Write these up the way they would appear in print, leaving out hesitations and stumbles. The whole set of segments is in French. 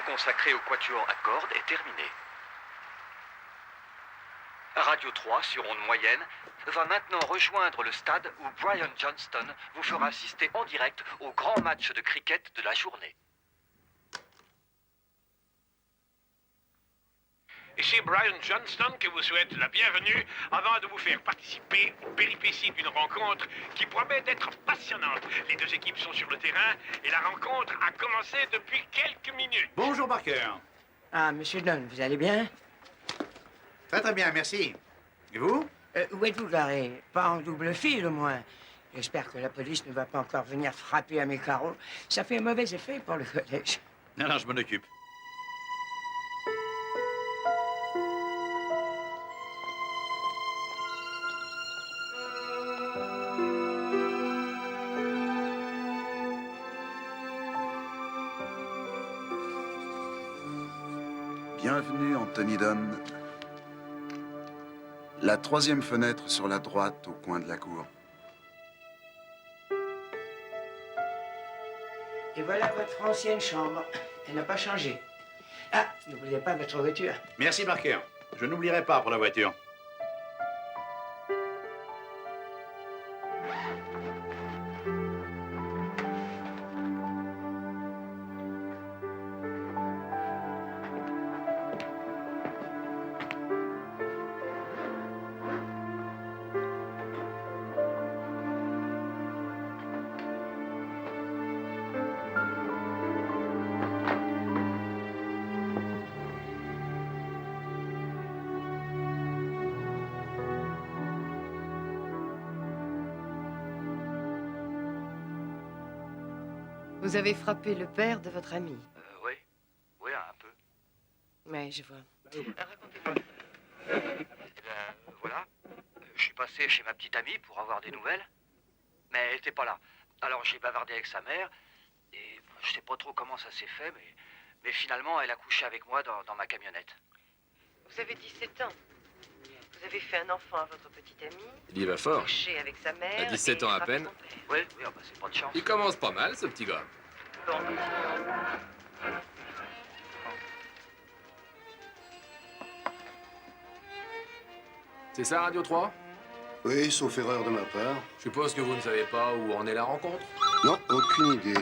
consacrée au quatuor à cordes est terminée. Radio 3, sur onde moyenne, va maintenant rejoindre le stade où Brian Johnston vous fera assister en direct au grand match de cricket de la journée. Et c'est Brian Johnston qui vous souhaite la bienvenue avant de vous faire participer aux péripéties d'une rencontre qui promet d'être passionnante. Les deux équipes sont sur le terrain et la rencontre a commencé depuis quelques minutes. Bonjour Barker. Ah, monsieur Dunn, vous allez bien? Très très bien, merci. Et vous? Où êtes-vous garé? Pas en double fil, au moins. J'espère que la police ne va pas encore venir frapper à mes carreaux. Ça fait un mauvais effet pour le collège. Non, je m'en occupe. Bienvenue, Anthony Dunn. La troisième fenêtre sur la droite, au coin de la cour. Et voilà votre ancienne chambre. Elle n'a pas changé. Ah, n'oubliez pas votre voiture. Merci Barker. Je n'oublierai pas pour la voiture. Vous avez frappé le père de votre ami. Oui. Oui, un peu. Oui, je vois. Racontez-moi. Eh bien, voilà. Je suis passé chez ma petite amie pour avoir des nouvelles. Mais elle n'était pas là. Alors j'ai bavardé avec sa mère. Et je sais pas trop comment ça s'est fait, mais finalement, elle a couché avec moi dans ma camionnette. Vous avez 17 ans. Vous avez fait un enfant à votre petite amie. Il y va fort. Couché avec sa mère. À 17 ans à peine. Oui, oh, bah, c'est pas de chance. Il commence pas mal, ce petit gars. Bon. C'est ça, Radio 3? Oui, sauf erreur de ma part. Je suppose que vous ne savez pas où en est la rencontre? Non, aucune idée.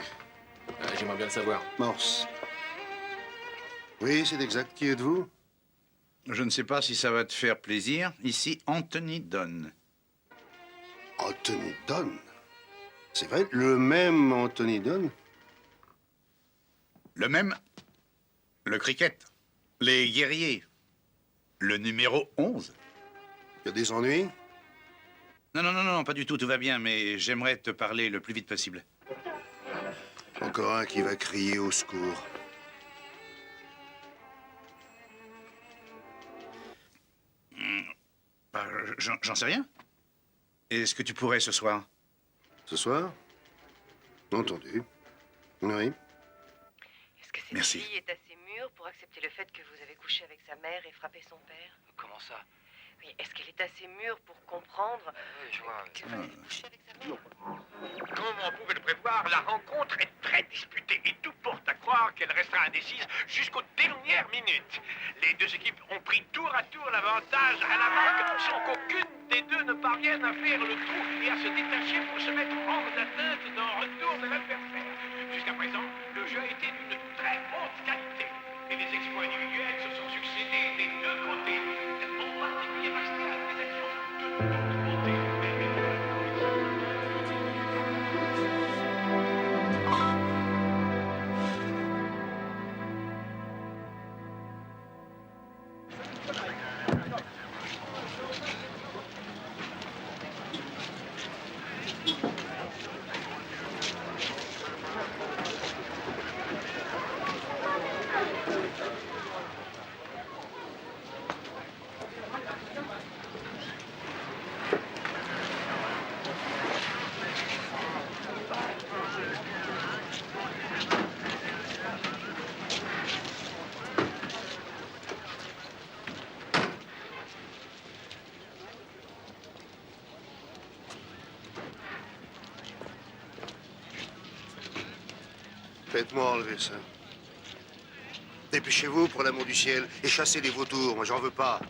J'aimerais bien le savoir. Morse. Oui, c'est exact. Qui êtes-vous? Je ne sais pas si ça va te faire plaisir. Ici, Anthony Dunn. Anthony Dunn? C'est vrai, le même Anthony Dunn? Le même. Le cricket. Les guerriers. Le numéro 11. Il y a des ennuis? Non, pas du tout, tout va bien, mais j'aimerais te parler le plus vite possible. Encore un qui va crier au secours. J'en sais rien. Est-ce que tu pourrais ce soir? Ce soir? Entendu. Oui. Est-ce que cette Merci. fille est assez mûre pour accepter le fait que vous avez couché avec sa mère et frappé son père? Comment ça? Oui, est-ce qu'elle est assez mûre pour comprendre Oui, je vois. que vous avez couché avec sa mère? Comme on pouvait le prévoir, la rencontre est très disputée et tout porte à croire qu'elle restera indécise jusqu'aux dernières minutes. Les deux équipes ont pris tour à tour l'avantage à la marque sans qu'aucune des deux ne parvienne à faire le trou et à se détacher pour se mettre hors d'atteinte dans le retour de l'adversaire. Jusqu'à présent, le jeu a été d'une très haute qualité et les exploits individuels se sont succédés des deux côtés. En particulier Martial, des actions de toute beauté. Faites-moi enlever ça. Dépêchez-vous, pour l'amour du ciel, et chassez les vautours. Moi, j'en veux pas.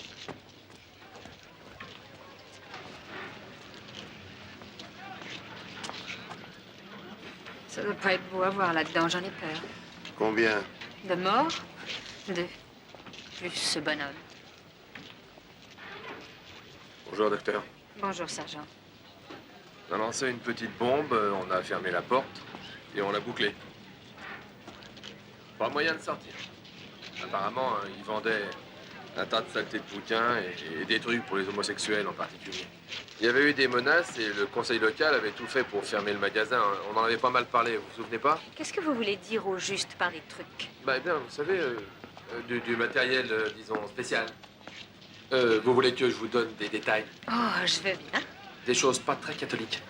Ça doit pas être beau à voir là-dedans, j'en ai peur. Combien? De morts? 2. Plus ce bonhomme. Bonjour, docteur. Bonjour, sergent. On a lancé une petite bombe, on a fermé la porte et on l'a bouclée. Pas moyen de sortir. Apparemment, ils vendaient un tas de saletés de bouquins et des trucs pour les homosexuels en particulier. Il y avait eu des menaces et le conseil local avait tout fait pour fermer le magasin. On en avait pas mal parlé, vous vous souvenez pas? Qu'est-ce que vous voulez dire au juste par les trucs? Bah eh bien, vous savez, du matériel, disons, spécial. Vous voulez que je vous donne des détails? Oh, je veux bien. Des choses pas très catholiques.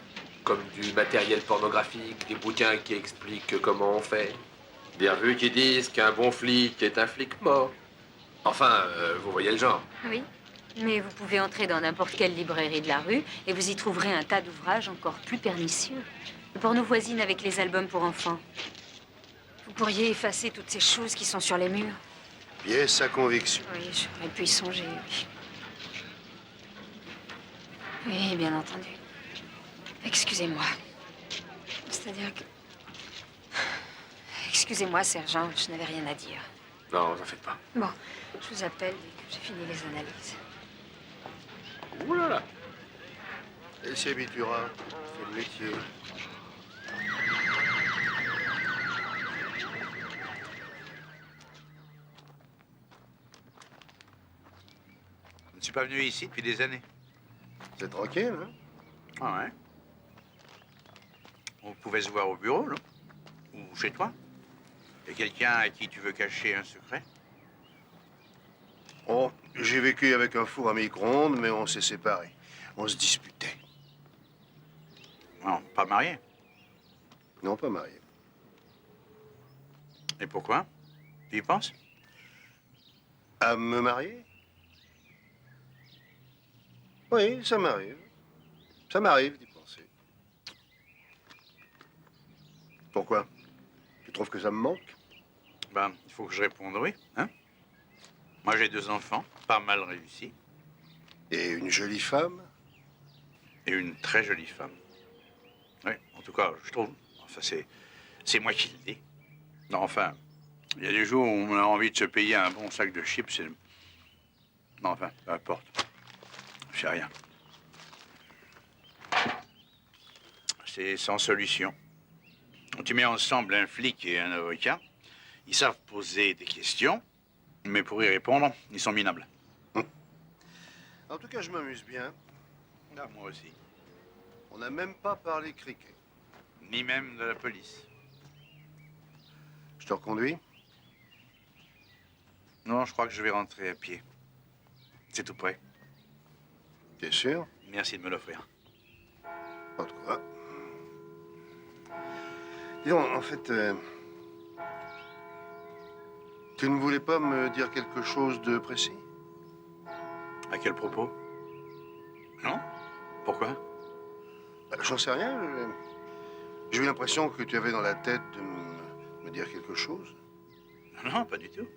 Comme du matériel pornographique, des bouquins qui expliquent comment on fait. Des revues qui disent qu'un bon flic est un flic mort. Enfin, vous voyez le genre. Oui, mais vous pouvez entrer dans n'importe quelle librairie de la rue et vous y trouverez un tas d'ouvrages encore plus pernicieux. Le porno voisine avec les albums pour enfants. Vous pourriez effacer toutes ces choses qui sont sur les murs. Pièce à conviction. Oui, j'aurais pu y songer, oui. Oui, bien entendu. Excusez-moi. C'est-à-dire que... Excusez-moi, sergent, je n'avais rien à dire. Non, vous en faites pas. Bon, je vous appelle dès que j'ai fini les analyses. Ouh là là. Elle s'y habituera. C'est le métier. Je ne suis pas venu ici depuis des années. C'est tranquille, hein? Ah ouais. On pouvait se voir au bureau, non? Ou chez toi? Et quelqu'un à qui tu veux cacher un secret? Oh, j'ai vécu avec un four à micro-ondes, mais on s'est séparés. On se disputait. Non, pas marié. Non, pas mariés. Et pourquoi? Tu y penses? À me marier? Oui, ça m'arrive. Ça m'arrive d'y penser. Pourquoi? Tu trouves que ça me manque? Ben, il faut que je réponde oui, hein? Moi, j'ai 2 enfants, pas mal réussis, Et une jolie femme? et une très jolie femme. Oui, en tout cas, je trouve. Enfin, c'est moi qui le dis. Non, enfin, il y a des jours où on a envie de se payer un bon sac de chips. Non, enfin, peu importe. Je sais rien. C'est sans solution. Tu mets ensemble un flic et un avocat. Ils savent poser des questions, mais pour y répondre, ils sont minables. En tout cas, je m'amuse bien. Ah, moi aussi. On n'a même pas parlé cricket. Ni même de la police. Je te reconduis? Non, je crois que je vais rentrer à pied. C'est tout près. T'es sûr? Merci de me l'offrir. En tout cas. Dis donc, en fait, tu ne voulais pas me dire quelque chose de précis? À quel propos? Non? Pourquoi? J'en sais rien. J'ai eu l'impression que tu avais dans la tête de me dire quelque chose. Non, pas du tout.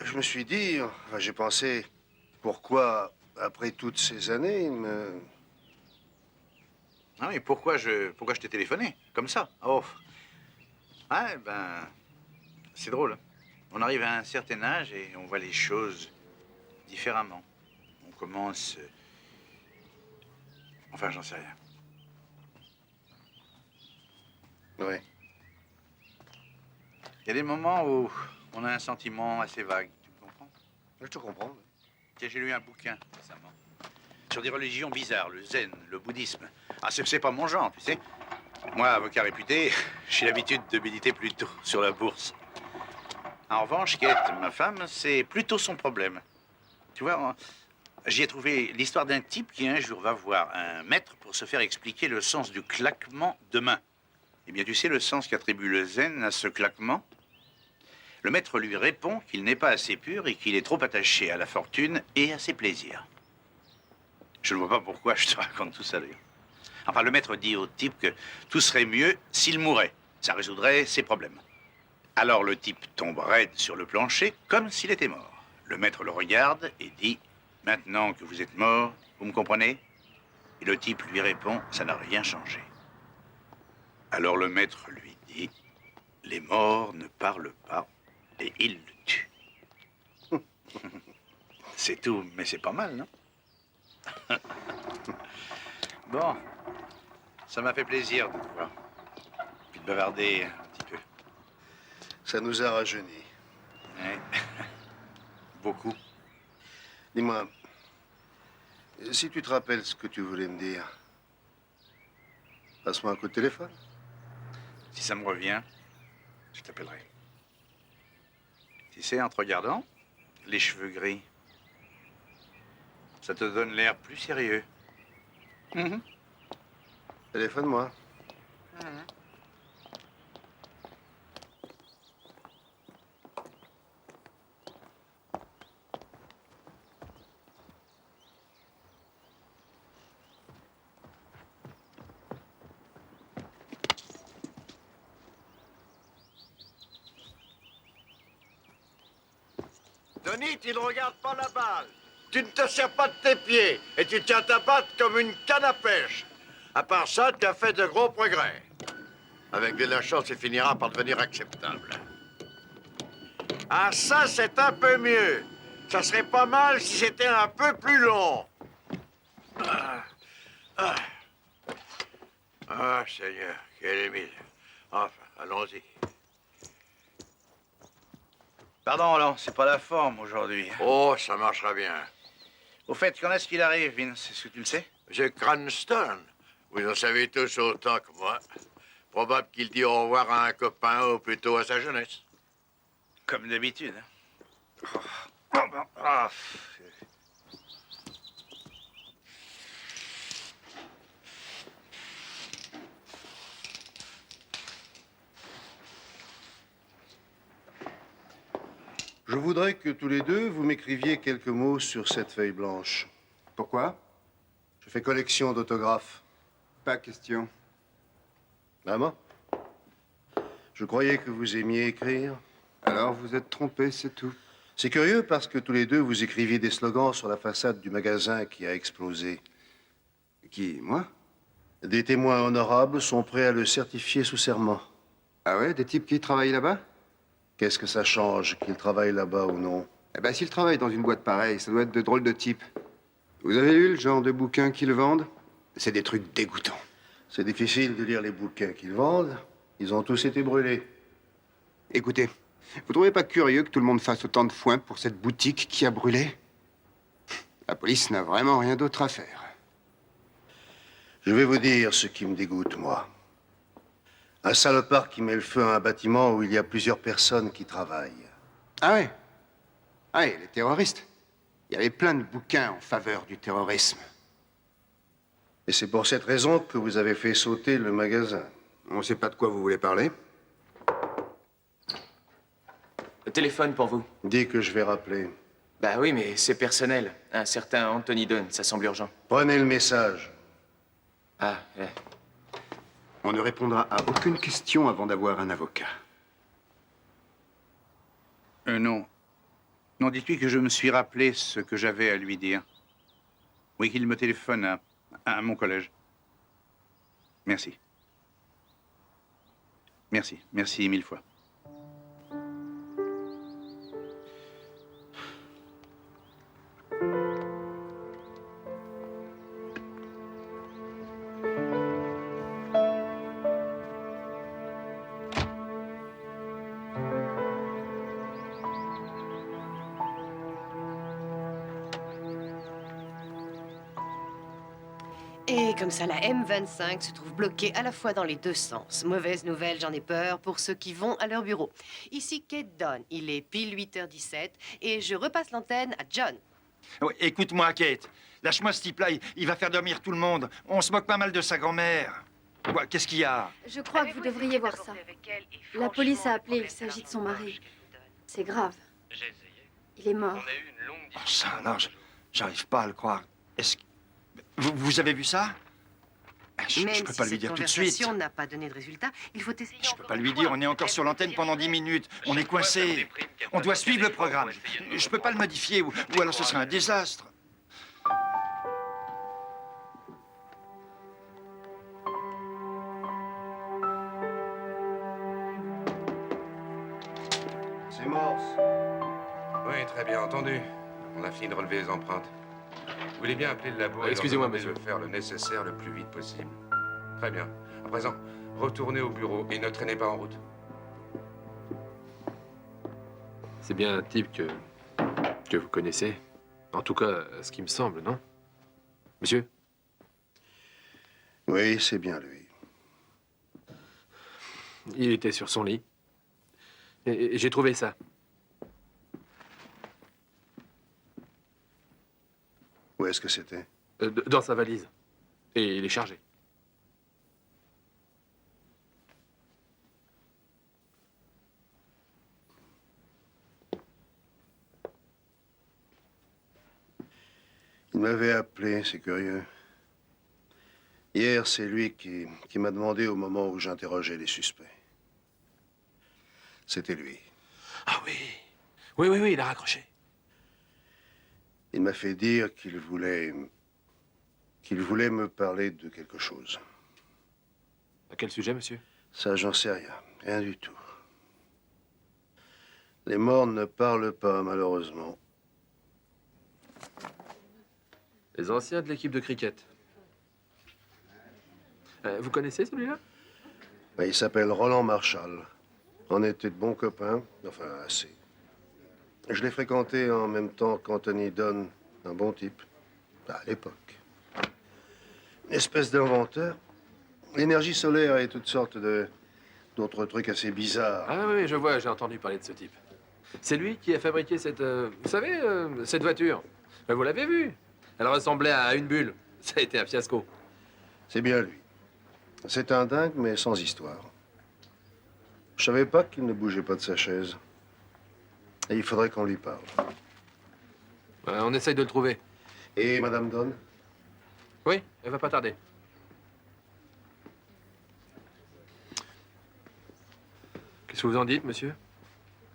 Je me suis dit, enfin, j'ai pensé, pourquoi, après toutes ces années, Ah oui, pourquoi je t'ai téléphoné? Comme ça? Oh. Ah, ben, c'est drôle. On arrive à un certain âge et on voit les choses différemment. On commence... Enfin, j'en sais rien. Oui. Il y a des moments où on a un sentiment assez vague. Tu me comprends? Je te comprends. Tiens, j'ai lu un bouquin récemment sur des religions bizarres, le zen, le bouddhisme. Ah, c'est pas mon genre, tu sais. Moi, avocat réputé, j'ai l'habitude de méditer plutôt sur la bourse. En revanche, Kate, ma femme, c'est plutôt son problème. Tu vois, j'y ai trouvé l'histoire d'un type qui un jour va voir un maître pour se faire expliquer le sens du claquement de main. Eh bien, tu sais le sens qu'attribue le zen à ce claquement? Le maître lui répond qu'il n'est pas assez pur et qu'il est trop attaché à la fortune et à ses plaisirs. Je ne vois pas pourquoi je te raconte tout ça, d'ailleurs. Enfin, le maître dit au type que tout serait mieux s'il mourait. Ça résoudrait ses problèmes. Alors le type tombe raide sur le plancher comme s'il était mort. Le maître le regarde et dit « Maintenant que vous êtes mort, vous me comprenez ?» Et le type lui répond « Ça n'a rien changé. » Alors le maître lui dit « Les morts ne parlent pas. » Et il le tue. C'est tout, mais c'est pas mal, non? Bon, ça m'a fait plaisir de te voir. Puis de bavarder un petit peu. Ça nous a rajeunis. Ouais. Beaucoup. Dis-moi, si tu te rappelles ce que tu voulais me dire, passe-moi un coup de téléphone. Si ça me revient, je t'appellerai. Tu sais, en te regardant, les cheveux gris, ça te donne l'air plus sérieux. Téléphone-moi. Denis, tu ne regardes pas la balle. Tu ne te sers pas de tes pieds et tu tiens ta batte comme une canne à pêche. À part ça, tu as fait de gros progrès. Avec de la chance, il finira par devenir acceptable. Ah, ça, c'est un peu mieux. Ça serait pas mal si c'était un peu plus long. Ah, Seigneur, quel Émile. Enfin, allons-y. Pardon, Roland, c'est pas la forme aujourd'hui. Oh, ça marchera bien. Au fait, quand est-ce qu'il arrive, Vince? Est-ce que tu le sais? Monsieur Cranston, vous en savez tous autant que moi. Probable qu'il dit au revoir à un copain ou plutôt à sa jeunesse. Comme d'habitude. Ah. Je voudrais que tous les deux, vous m'écriviez quelques mots sur cette feuille blanche. Pourquoi? Je fais collection d'autographes. Pas question. Maman? Je croyais que vous aimiez écrire. Alors, vous êtes trompé, c'est tout. C'est curieux parce que tous les deux, vous écriviez des slogans sur la façade du magasin qui a explosé. Qui, moi? Des témoins honorables sont prêts à le certifier sous serment. Ah ouais, des types qui travaillent là-bas? Qu'est-ce que ça change, qu'ils travaillent là-bas ou non? Eh ben, s'ils travaillent dans une boîte pareille, ça doit être de drôles de types. Vous avez lu le genre de bouquins qu'ils vendent? C'est des trucs dégoûtants. C'est difficile de lire les bouquins qu'ils vendent. Ils ont tous été brûlés. Écoutez, vous trouvez pas curieux que tout le monde fasse autant de foin pour cette boutique qui a brûlé? La police n'a vraiment rien d'autre à faire. Je vais vous dire ce qui me dégoûte, moi. Un salopard qui met le feu à un bâtiment où il y a plusieurs personnes qui travaillent. Ah ouais? Ah ouais, les terroristes. Il y avait plein de bouquins en faveur du terrorisme. Et c'est pour cette raison que vous avez fait sauter le magasin. On ne sait pas de quoi vous voulez parler. Le téléphone pour vous. Dis que je vais rappeler. Bah oui, mais c'est personnel. Un certain Anthony Dunn, ça semble urgent. Prenez le message. Ah, ouais. On ne répondra à aucune question avant d'avoir un avocat. Non. Non, dites-lui que je me suis rappelé ce que j'avais à lui dire. Oui, qu'il me téléphone à mon collège. Merci. Merci. Merci 1000 fois. Et comme ça, la M25 se trouve bloquée à la fois dans les deux sens. Mauvaise nouvelle, j'en ai peur pour ceux qui vont à leur bureau. Ici Kate Dunn, il est pile 8h17 et je repasse l'antenne à John. Oui, écoute-moi, Kate. Lâche-moi ce type-là, il va faire dormir tout le monde. On se moque pas mal de sa grand-mère. Quoi, qu'est-ce qu'il y a? Je crois que vous devriez voir ça. La police a appelé, il s'agit de son mari. C'est grave. Il est mort. Oh, ça, non, j'arrive pas à le croire. Est-ce que... Vous avez vu ça? Je Même peux si pas lui cette dire tout de conversation suite. n'a pas donné de résultat, il faut essayer. Je peux pas lui dire, on est encore sur l'antenne pendant 10 minutes. On est coincé. On doit suivre le programme. Je peux pas le modifier ou alors ce serait un désastre. C'est Morse. Oui, très bien entendu. On a fini de relever les empreintes. Vous voulez bien appeler le labo et Excusez-moi, leur demander monsieur. de faire le nécessaire le plus vite possible. Très bien. À présent, retournez au bureau et ne traînez pas en route. C'est bien un type que vous connaissez. En tout cas, ce qui me semble, non? Monsieur? Oui, c'est bien lui. Il était sur son lit. Et j'ai trouvé ça. Où est-ce que c'était? Dans sa valise. Et il est chargé. Il m'avait appelé, c'est curieux. Hier, c'est lui qui m'a demandé au moment où j'interrogeais les suspects. C'était lui. Ah oui. Oui, il a raccroché. Il m'a fait dire qu'il voulait me parler de quelque chose. À quel sujet, monsieur? Ça, j'en sais rien. Rien du tout. Les morts ne parlent pas, malheureusement. Les anciens de l'équipe de cricket. Vous connaissez celui-là? Ben, il s'appelle Roland Marshall. On était de bons copains, enfin assez. Je l'ai fréquenté en même temps qu'Anthony Dunn, un bon type, à l'époque. Une espèce d'inventeur. L'énergie solaire et toutes sortes d'autres trucs assez bizarres. Ah oui, je vois, j'ai entendu parler de ce type. C'est lui qui a fabriqué cette... vous savez, cette voiture. Vous l'avez vue. Elle ressemblait à une bulle. Ça a été un fiasco. C'est bien lui. C'est un dingue, mais sans histoire. Je savais pas qu'il ne bougeait pas de sa chaise. Et il faudrait qu'on lui parle. On essaye de le trouver. Et Madame Dunn? Oui, elle va pas tarder. Qu'est-ce que vous en dites, monsieur?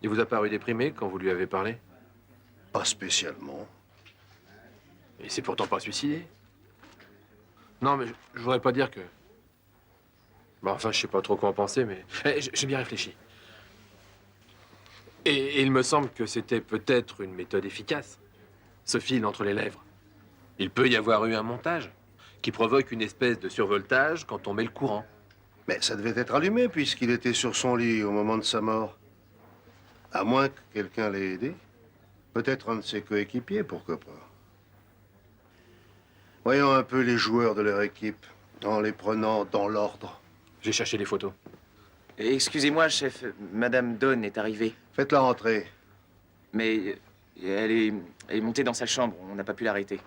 Il vous a paru déprimé quand vous lui avez parlé? Pas spécialement. Il s'est pourtant pas suicidé. Non, mais je voudrais pas dire que... Bon, enfin, je sais pas trop quoi en penser, mais... J'ai bien réfléchi. Et il me semble que c'était peut-être une méthode efficace. Ce fil entre les lèvres. Il peut y avoir eu un montage qui provoque une espèce de survoltage quand on met le courant. Mais ça devait être allumé puisqu'il était sur son lit au moment de sa mort. À moins que quelqu'un l'ait aidé. Peut-être un de ses coéquipiers, pourquoi pas. Voyons un peu les joueurs de leur équipe, en les prenant dans l'ordre. J'ai cherché les photos. Excusez-moi, chef, Madame Dawn est arrivée. Faites-la rentrer. Mais elle est montée dans sa chambre, on n'a pas pu l'arrêter.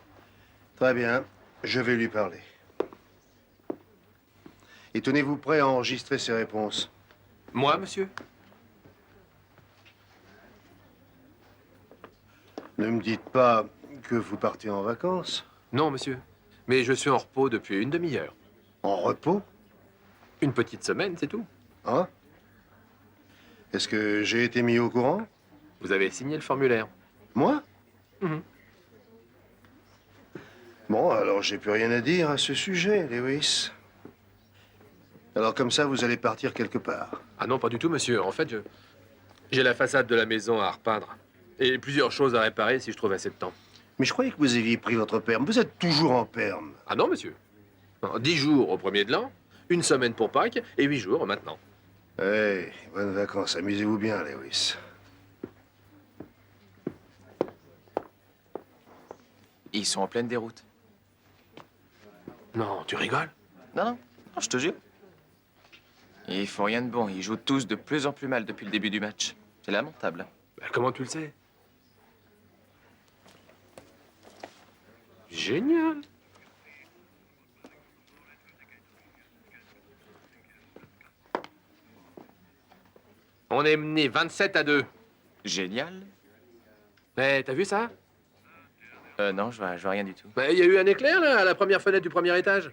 Très bien, je vais lui parler. Et tenez-vous prêt à enregistrer ses réponses. Moi, monsieur? Ne me dites pas que vous partez en vacances. Non, monsieur. Mais je suis en repos depuis une demi-heure. En repos? Une petite semaine, c'est tout. Hein? Est-ce que j'ai été mis au courant? Vous avez signé le formulaire. Moi? Mhm. Bon, alors j'ai plus rien à dire à ce sujet, Lewis. Alors comme ça, vous allez partir quelque part. Ah non, pas du tout, monsieur. En fait, j'ai la façade de la maison à repeindre. Et plusieurs choses à réparer si je trouve assez de temps. Mais je croyais que vous aviez pris votre perme. Vous êtes toujours en perme. Ah non, monsieur. Non, 10 jours au premier de l'an, une semaine pour Pâques et 8 jours maintenant. Hey, bonnes vacances. Amusez-vous bien, Lewis. Ils sont en pleine déroute. Non, tu rigoles? Non, je te jure. Ils font rien de bon. Ils jouent tous de plus en plus mal depuis le début du match. C'est lamentable. Ben, comment tu le sais? Génial. On est mené 27-2. Génial. Eh, t'as vu ça? Non, je vois rien du tout. Ben, il y a eu un éclair, là, à la première fenêtre du premier étage.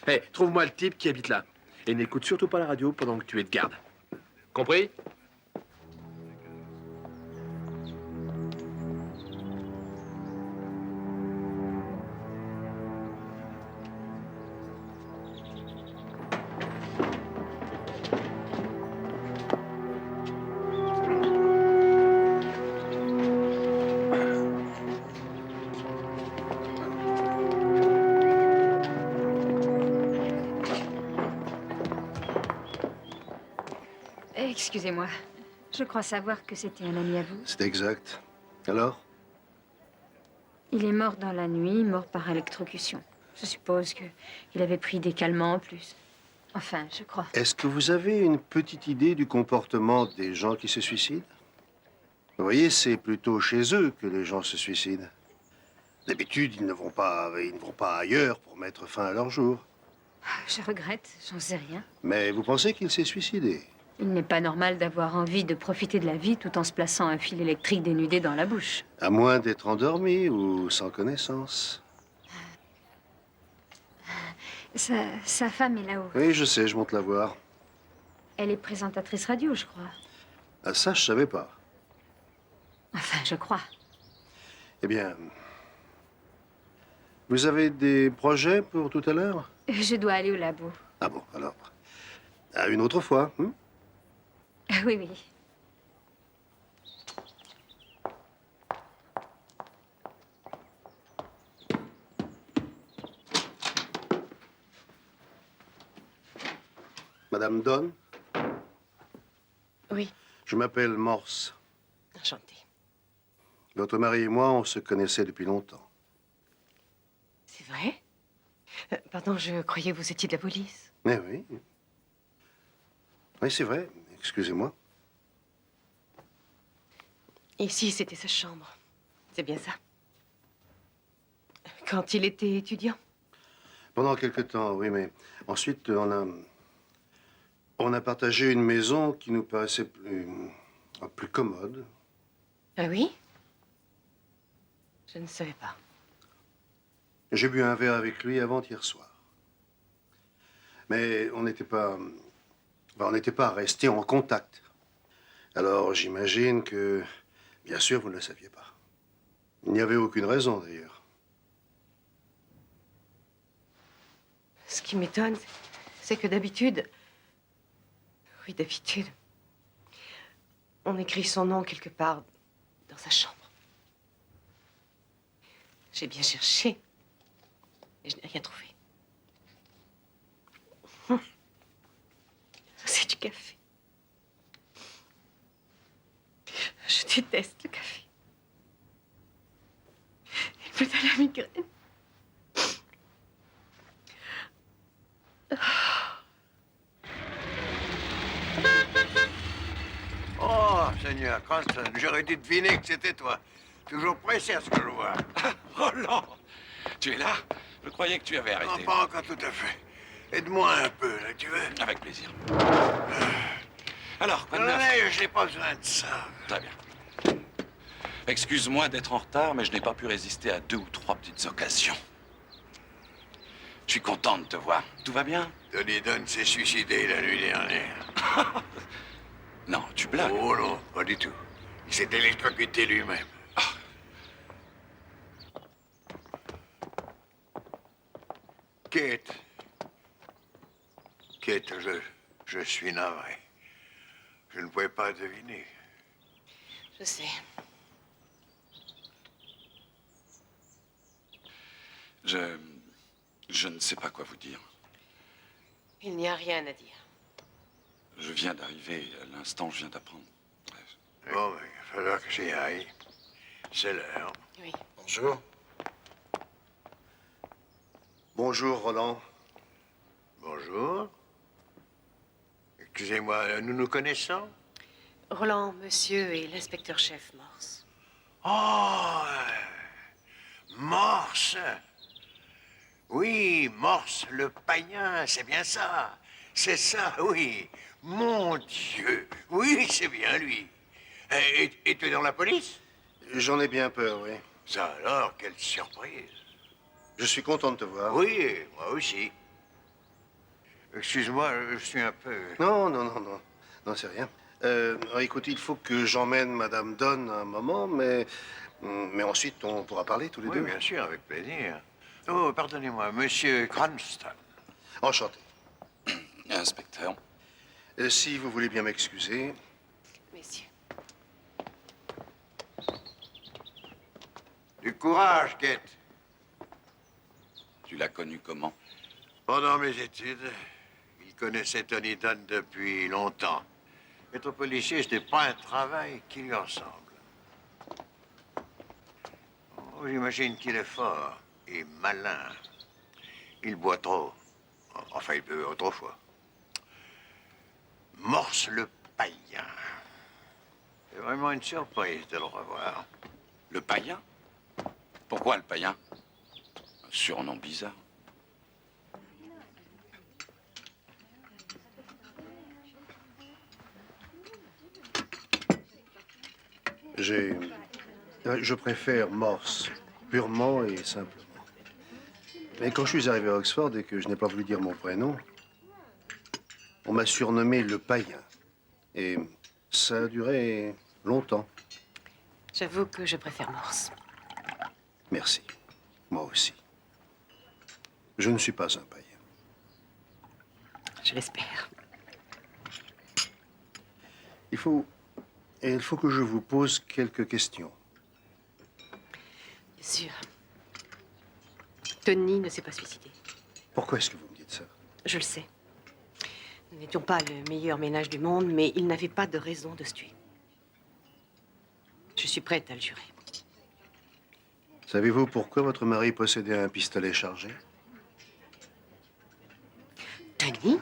Hé, trouve-moi le type qui habite là. Et n'écoute surtout pas la radio pendant que tu es de garde. Compris? Excusez-moi. Je crois savoir que c'était un ami à vous. C'est exact. Alors? Il est mort dans la nuit, mort par électrocution. Je suppose qu'il avait pris des calmants en plus. Enfin, je crois. Est-ce que vous avez une petite idée du comportement des gens qui se suicident? Vous voyez, c'est plutôt chez eux que les gens se suicident. D'habitude, ils ne vont pas ailleurs pour mettre fin à leur jour. Je regrette, j'en sais rien. Mais vous pensez qu'il s'est suicidé? Il n'est pas normal d'avoir envie de profiter de la vie tout en se plaçant un fil électrique dénudé dans la bouche. À moins d'être endormi ou sans connaissance. Sa femme est là-haut. Oui, je sais, je monte la voir. Elle est présentatrice radio, je crois. Ah, ça, je savais pas. Enfin, je crois. Eh bien, vous avez des projets pour tout à l'heure? Je dois aller au labo. Ah bon, alors, à une autre fois. Oui, oui. Madame Donne? Oui. Je m'appelle Morse. Enchantée. Votre mari et moi, on se connaissait depuis longtemps. C'est vrai? Pardon, je croyais que vous étiez de la police. Eh oui. Oui, c'est vrai. Excusez-moi. Ici, c'était sa chambre. C'est bien ça. Quand il était étudiant. Pendant quelque temps, oui, mais ensuite, on a partagé une maison qui nous paraissait plus commode. Ah oui? Je ne savais pas. J'ai bu un verre avec lui avant-hier soir. Mais on n'était pas restés en contact. Alors, j'imagine que, bien sûr, vous ne le saviez pas. Il n'y avait aucune raison, d'ailleurs. Ce qui m'étonne, c'est que d'habitude... Oui, d'habitude... On écrit son nom quelque part dans sa chambre. J'ai bien cherché, mais je n'ai rien trouvé. C'est du café. Je déteste le café. Il me donne la migraine. Oh, Seigneur, Cranston, j'aurais dû deviner que c'était toi. Toujours pressé à ce que je vois. Roland, tu es là? Je croyais que tu avais arrêté. Non, pas encore tout à fait. Aide-moi un peu, là, tu veux? Avec plaisir. Alors, quoi de Non, neuf? je n'ai pas besoin de ça. Très bien. Excuse-moi d'être en retard, mais je n'ai pas pu résister à 2 ou 3 petites occasions. Je suis content de te voir. Tout va bien? Tony Dunn s'est suicidé la nuit dernière. Non, tu blagues. Oh non, pas du tout. Il s'est électrocuté lui-même. Kate. Kate, je suis navré. Je ne pouvais pas deviner. Je sais. Je ne sais pas quoi vous dire. Il n'y a rien à dire. Je viens d'arriver, à l'instant, je viens d'apprendre. Bon, il va falloir que j'y aille. C'est l'heure. Oui. Bonjour. Bonjour, Roland. Bonjour. Excusez-moi, nous nous connaissons? Roland, monsieur est l'inspecteur-chef Morse. Oh, Morse. Oui, Morse, le païen, c'est bien ça. C'est ça, oui. Mon Dieu. Oui, c'est bien lui. Et tu es dans la police? J'en ai bien peur, oui. Ça alors, quelle surprise. Je suis content de te voir. Oui, moi aussi. Excuse-moi, je suis un peu... Non, non, non, non. Non, c'est rien. Écoute, il faut que j'emmène Madame Donne un moment, mais ensuite, on pourra parler tous les Oui, deux. bien sûr, avec plaisir. Oh, pardonnez-moi, Monsieur Cranston. Enchanté. Inspecteur. Si vous voulez bien m'excuser. Messieurs. Du courage, Kate. Tu l'as connu comment? Pendant mes études, il connaissait Tony Dunn depuis longtemps. Être policier, ce n'est pas un travail qui lui ressemble. Oh, j'imagine qu'il est fort et malin. Il boit trop. Enfin, il buvait autrefois. Morse le païen. C'est vraiment une surprise de le revoir. Le païen? Pourquoi le païen? Un surnom bizarre. Je préfère Morse, purement et simplement. Mais quand je suis arrivé à Oxford et que je n'ai pas voulu dire mon prénom, on m'a surnommé le païen. Et ça a duré longtemps. J'avoue que je préfère Morse. Merci. Moi aussi. Je ne suis pas un païen. Je l'espère. Il faut que je vous pose quelques questions. Bien sûr. Tony ne s'est pas suicidé. Pourquoi est-ce que vous me dites ça? Je le sais. Nous n'étions pas le meilleur ménage du monde, mais il n'avait pas de raison de se tuer. Je suis prête à le jurer. Savez-vous pourquoi votre mari possédait un pistolet chargé? Tony?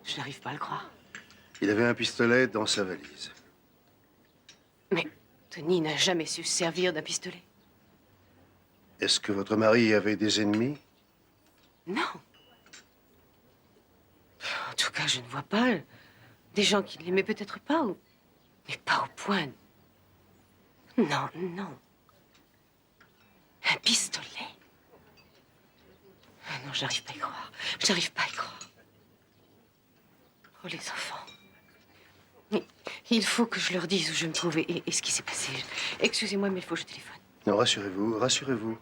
Je n'arrive pas à le croire. Il avait un pistolet dans sa valise. Mais Tony n'a jamais su se servir d'un pistolet. Est-ce que votre mari avait des ennemis? Non. En tout cas, je ne vois pas des gens qui ne l'aimaient peut-être pas, mais pas au point. Non, non. Un pistolet? Ah non, je n'arrive pas à y croire. Je n'arrive pas à y croire. Oh, les enfants. Mais il faut que je leur dise où je me trouvais et ce qui s'est passé. Excusez-moi, mais il faut que je téléphone. Non, rassurez-vous, rassurez-vous.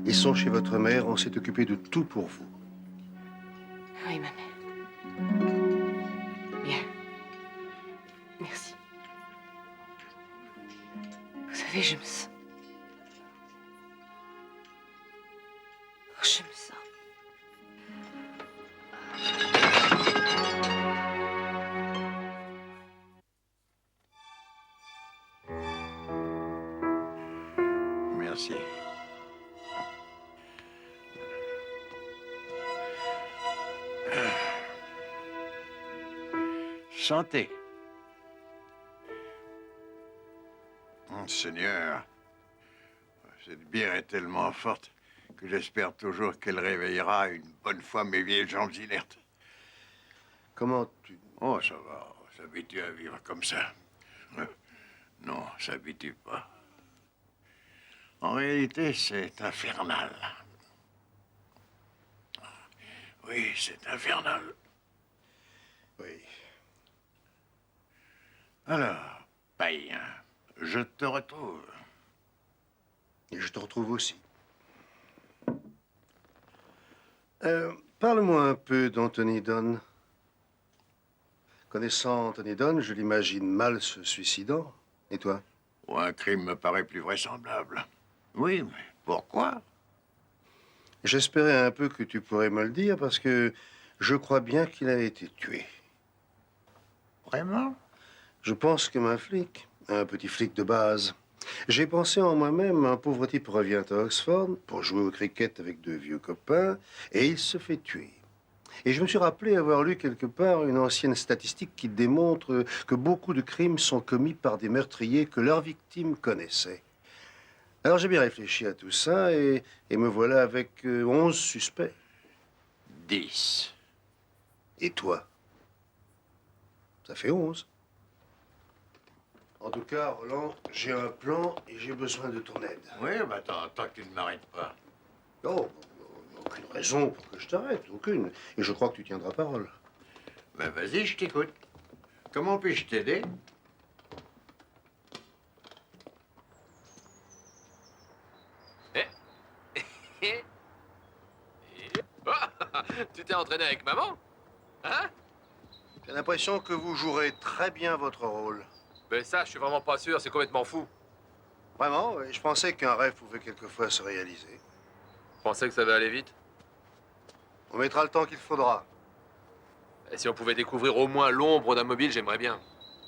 Ils sont chez votre mère, on s'est occupé de tout pour vous. Oui, ma mère. Bien. Merci. Vous savez, je me sens... Je me sens... Merci. Santé. Seigneur, cette bière est tellement forte que j'espère toujours qu'elle réveillera une bonne fois mes vieilles jambes inertes. Comment tu... Oh, ça va. On s'habitue à vivre comme ça. Non, on s'habitue pas. En réalité, c'est infernal. Oui, c'est infernal. Oui. Alors, païen, je te retrouve. Et je te retrouve aussi. Parle-moi un peu d'Anthony Dunn. Connaissant Anthony Dunn, je l'imagine mal se suicidant. Et toi? Ou un crime me paraît plus vraisemblable. Oui, mais pourquoi? J'espérais un peu que tu pourrais me le dire parce que je crois bien qu'il a été tué. Vraiment? Je pense comme un flic, un petit flic de base. J'ai pensé en moi-même, un pauvre type revient à Oxford pour jouer au cricket avec deux vieux copains et il se fait tuer. Et je me suis rappelé avoir lu quelque part une ancienne statistique qui démontre que beaucoup de crimes sont commis par des meurtriers que leurs victimes connaissaient. Alors j'ai bien réfléchi à tout ça et me voilà avec 11 suspects. 10. Et toi? Ça fait 11. En tout cas, Roland, j'ai un plan et j'ai besoin de ton aide. Oui, bah tant que tu ne m'arrêtes pas. Oh, aucune raison pour que je t'arrête, aucune. Et je crois que tu tiendras parole. Ben vas-y, je t'écoute. Comment puis-je t'aider? Tu t'es entraîné avec maman? Hein? J'ai l'impression que vous jouerez très bien votre rôle. Ben ça, je suis vraiment pas sûr, c'est complètement fou. Vraiment, je pensais qu'un rêve pouvait quelquefois se réaliser. Je pensais que ça va aller vite. On mettra le temps qu'il faudra. Et si on pouvait découvrir au moins l'ombre d'un mobile, j'aimerais bien.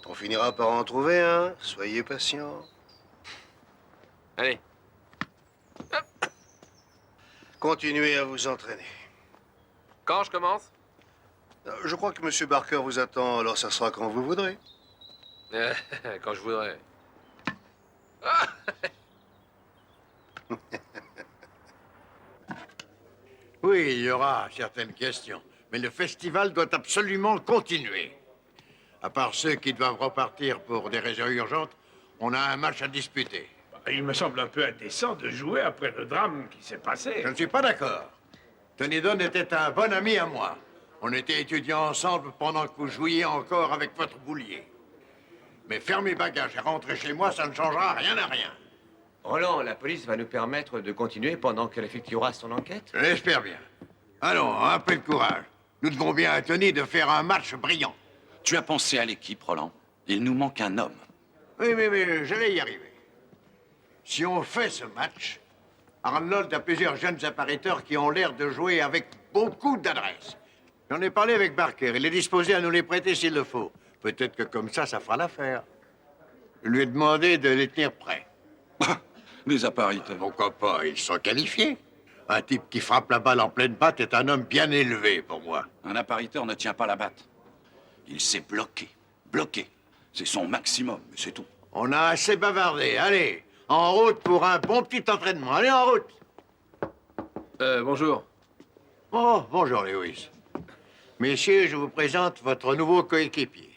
On finira par en trouver un. Soyez patient. Allez. Continuez à vous entraîner. Quand je commence? Je crois que M. Barker vous attend, alors ça sera quand vous voudrez. Quand je voudrais. Oui, il y aura certaines questions. Mais le festival doit absolument continuer. À part ceux qui doivent repartir pour des raisons urgentes, on a un match à disputer. Il me semble un peu indécent de jouer après le drame qui s'est passé. Je ne suis pas d'accord. Tony Dunn était un bon ami à moi. On était étudiants ensemble pendant que vous jouiez encore avec votre boulier. Mais faire mes bagages et rentrer chez moi, ça ne changera rien à rien. Roland, la police va nous permettre de continuer pendant qu'elle effectuera son enquête? Je l'espère bien. Allons, un peu de courage. Nous devons bien à Tony de faire un match brillant. Tu as pensé à l'équipe, Roland. Il nous manque un homme. Oui, mais je vais y arriver. Si on fait ce match, Arnold a plusieurs jeunes appariateurs qui ont l'air de jouer avec beaucoup d'adresse. J'en ai parlé avec Barker. Il est disposé à nous les prêter s'il le faut. Peut-être que comme ça fera l'affaire. Je lui ai demandé de les tenir prêts. Les apparités. Pourquoi pas? Ils sont qualifiés. Un type qui frappe la balle en pleine batte est un homme bien élevé pour moi. Un appariteur ne tient pas la batte. Il s'est bloqué. Bloqué. C'est son maximum, mais c'est tout. On a assez bavardé. Allez, en route pour un bon petit entraînement. Allez, en route. Bonjour. Oh, bonjour, Lewis. Messieurs, je vous présente votre nouveau coéquipier.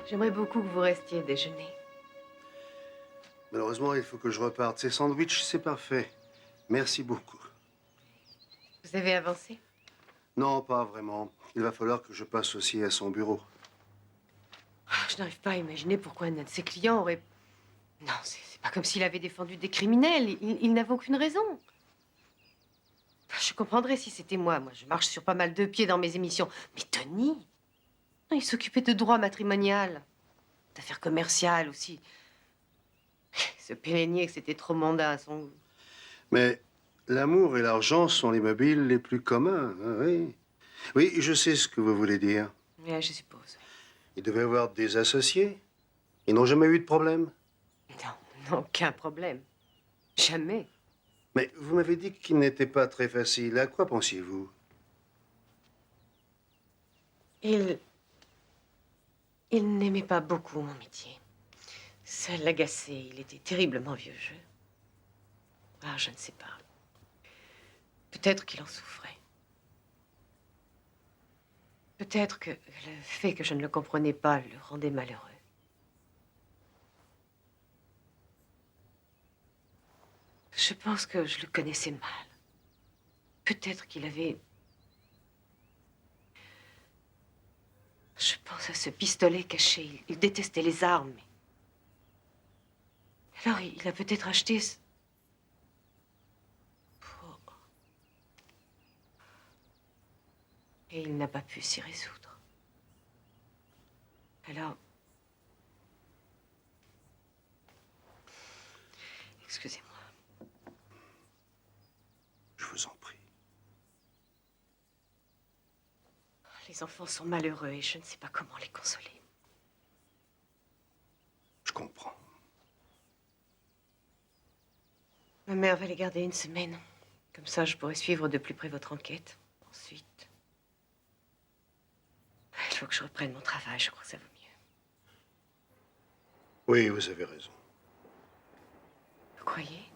J'aimerais beaucoup que vous restiez déjeuner. Malheureusement, il faut que je reparte. Ces sandwichs, c'est parfait. Merci beaucoup. Vous avez avancé? Non, pas vraiment. Il va falloir que je passe aussi à son bureau. Je n'arrive pas à imaginer pourquoi un de ses clients aurait... Non, c'est pas comme s'il avait défendu des criminels. Il n'avait aucune raison. Je comprendrais si c'était moi. Moi, je marche sur pas mal de pieds dans mes émissions. Mais Tony, non, il s'occupait de droit matrimonial, d'affaires commerciales aussi. Il se plaignait que c'était trop mondain à son goût. Mais l'amour et l'argent sont les mobiles les plus communs, hein, oui. Oui, je sais ce que vous voulez dire. Oui, je suppose. Il devait avoir des associés. Ils n'ont jamais eu de problème. Non, aucun problème. Jamais. Mais vous m'avez dit qu'il n'était pas très facile. À quoi pensiez-vous? Il n'aimait pas beaucoup mon métier. Ça l'agaçait. Il était terriblement vieux jeu. Ah, je ne sais pas. Peut-être qu'il en souffrait. Peut-être que le fait que je ne le comprenais pas le rendait malheureux. Je pense que je le connaissais mal. Peut-être qu'il avait... Je pense à ce pistolet caché. Il détestait les armes. Alors, il a peut-être acheté... Et il n'a pas pu s'y résoudre. Alors... Excusez-moi. Je vous en prie. Les enfants sont malheureux et je ne sais pas comment les consoler. Je comprends. Ma mère va les garder une semaine. Comme ça, je pourrai suivre de plus près votre enquête. Ensuite... Il faut que je reprenne mon travail, je crois que ça vaut mieux. Oui, vous avez raison. Vous croyez?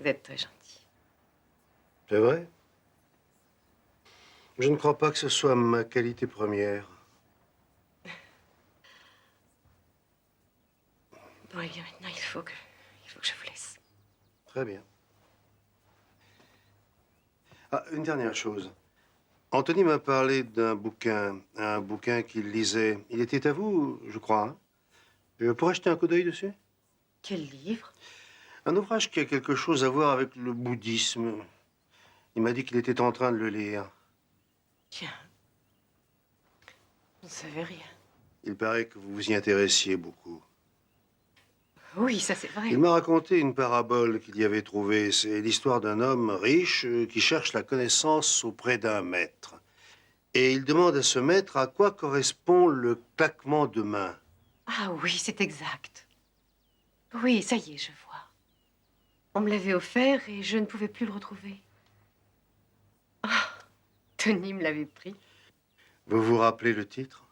Vous êtes très gentil. C'est vrai? Je ne crois pas que ce soit ma qualité première. Bon, eh bien, maintenant, il faut que je vous laisse. Très bien. Ah, une dernière chose. Anthony m'a parlé d'un bouquin, un bouquin qu'il lisait. Il était à vous, je crois. Hein? Je pourrais jeter un coup d'œil dessus? Quel livre? Un ouvrage qui a quelque chose à voir avec le bouddhisme. Il m'a dit qu'il était en train de le lire. Tiens. Vous ne savez rien. Il paraît que vous vous y intéressiez beaucoup. Oui, ça c'est vrai. Il m'a raconté une parabole qu'il y avait trouvée. C'est l'histoire d'un homme riche qui cherche la connaissance auprès d'un maître. Et il demande à ce maître à quoi correspond le claquement de main. Ah oui, c'est exact. Oui, ça y est, je vois. On me l'avait offert et je ne pouvais plus le retrouver. Ah, Tony me l'avait pris. Vous vous rappelez le titre?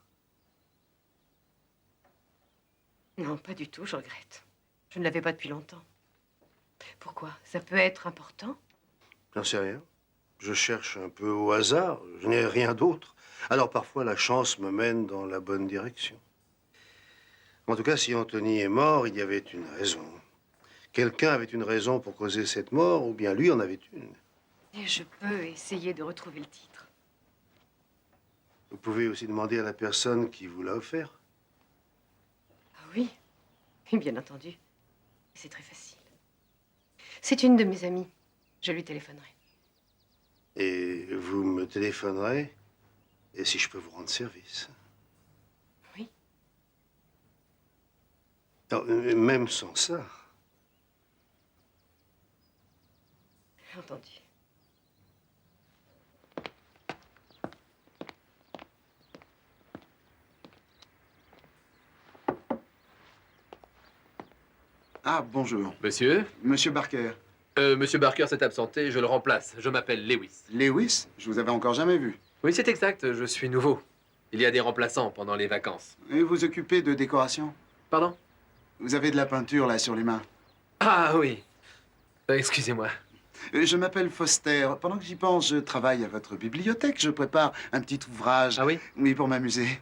Non, pas du tout, je regrette. Je ne l'avais pas depuis longtemps. Pourquoi? Ça peut être important? J'en sais rien. Je cherche un peu au hasard. Je n'ai rien d'autre. Alors parfois, la chance me mène dans la bonne direction. En tout cas, si Anthony est mort, il y avait une raison. Quelqu'un avait une raison pour causer cette mort, ou bien lui en avait une. Et je peux essayer de retrouver le titre. Vous pouvez aussi demander à la personne qui vous l'a offert. Ah oui, et bien entendu. C'est très facile. C'est une de mes amies. Je lui téléphonerai. Et vous me téléphonerez, et si je peux vous rendre service. Oui. Non, même sans ça. Entendu. Ah, bonjour. Monsieur? Monsieur Barker. Monsieur Barker s'est absenté, je le remplace. Je m'appelle Lewis. Lewis? Je vous avais encore jamais vu. Oui, c'est exact, je suis nouveau. Il y a des remplaçants pendant les vacances. Et vous occupez de décoration? Pardon? Vous avez de la peinture, là, sur les mains. Ah oui. Excusez-moi. Je m'appelle Foster. Pendant que j'y pense, je travaille à votre bibliothèque. Je prépare un petit ouvrage. Ah oui? Oui, pour m'amuser.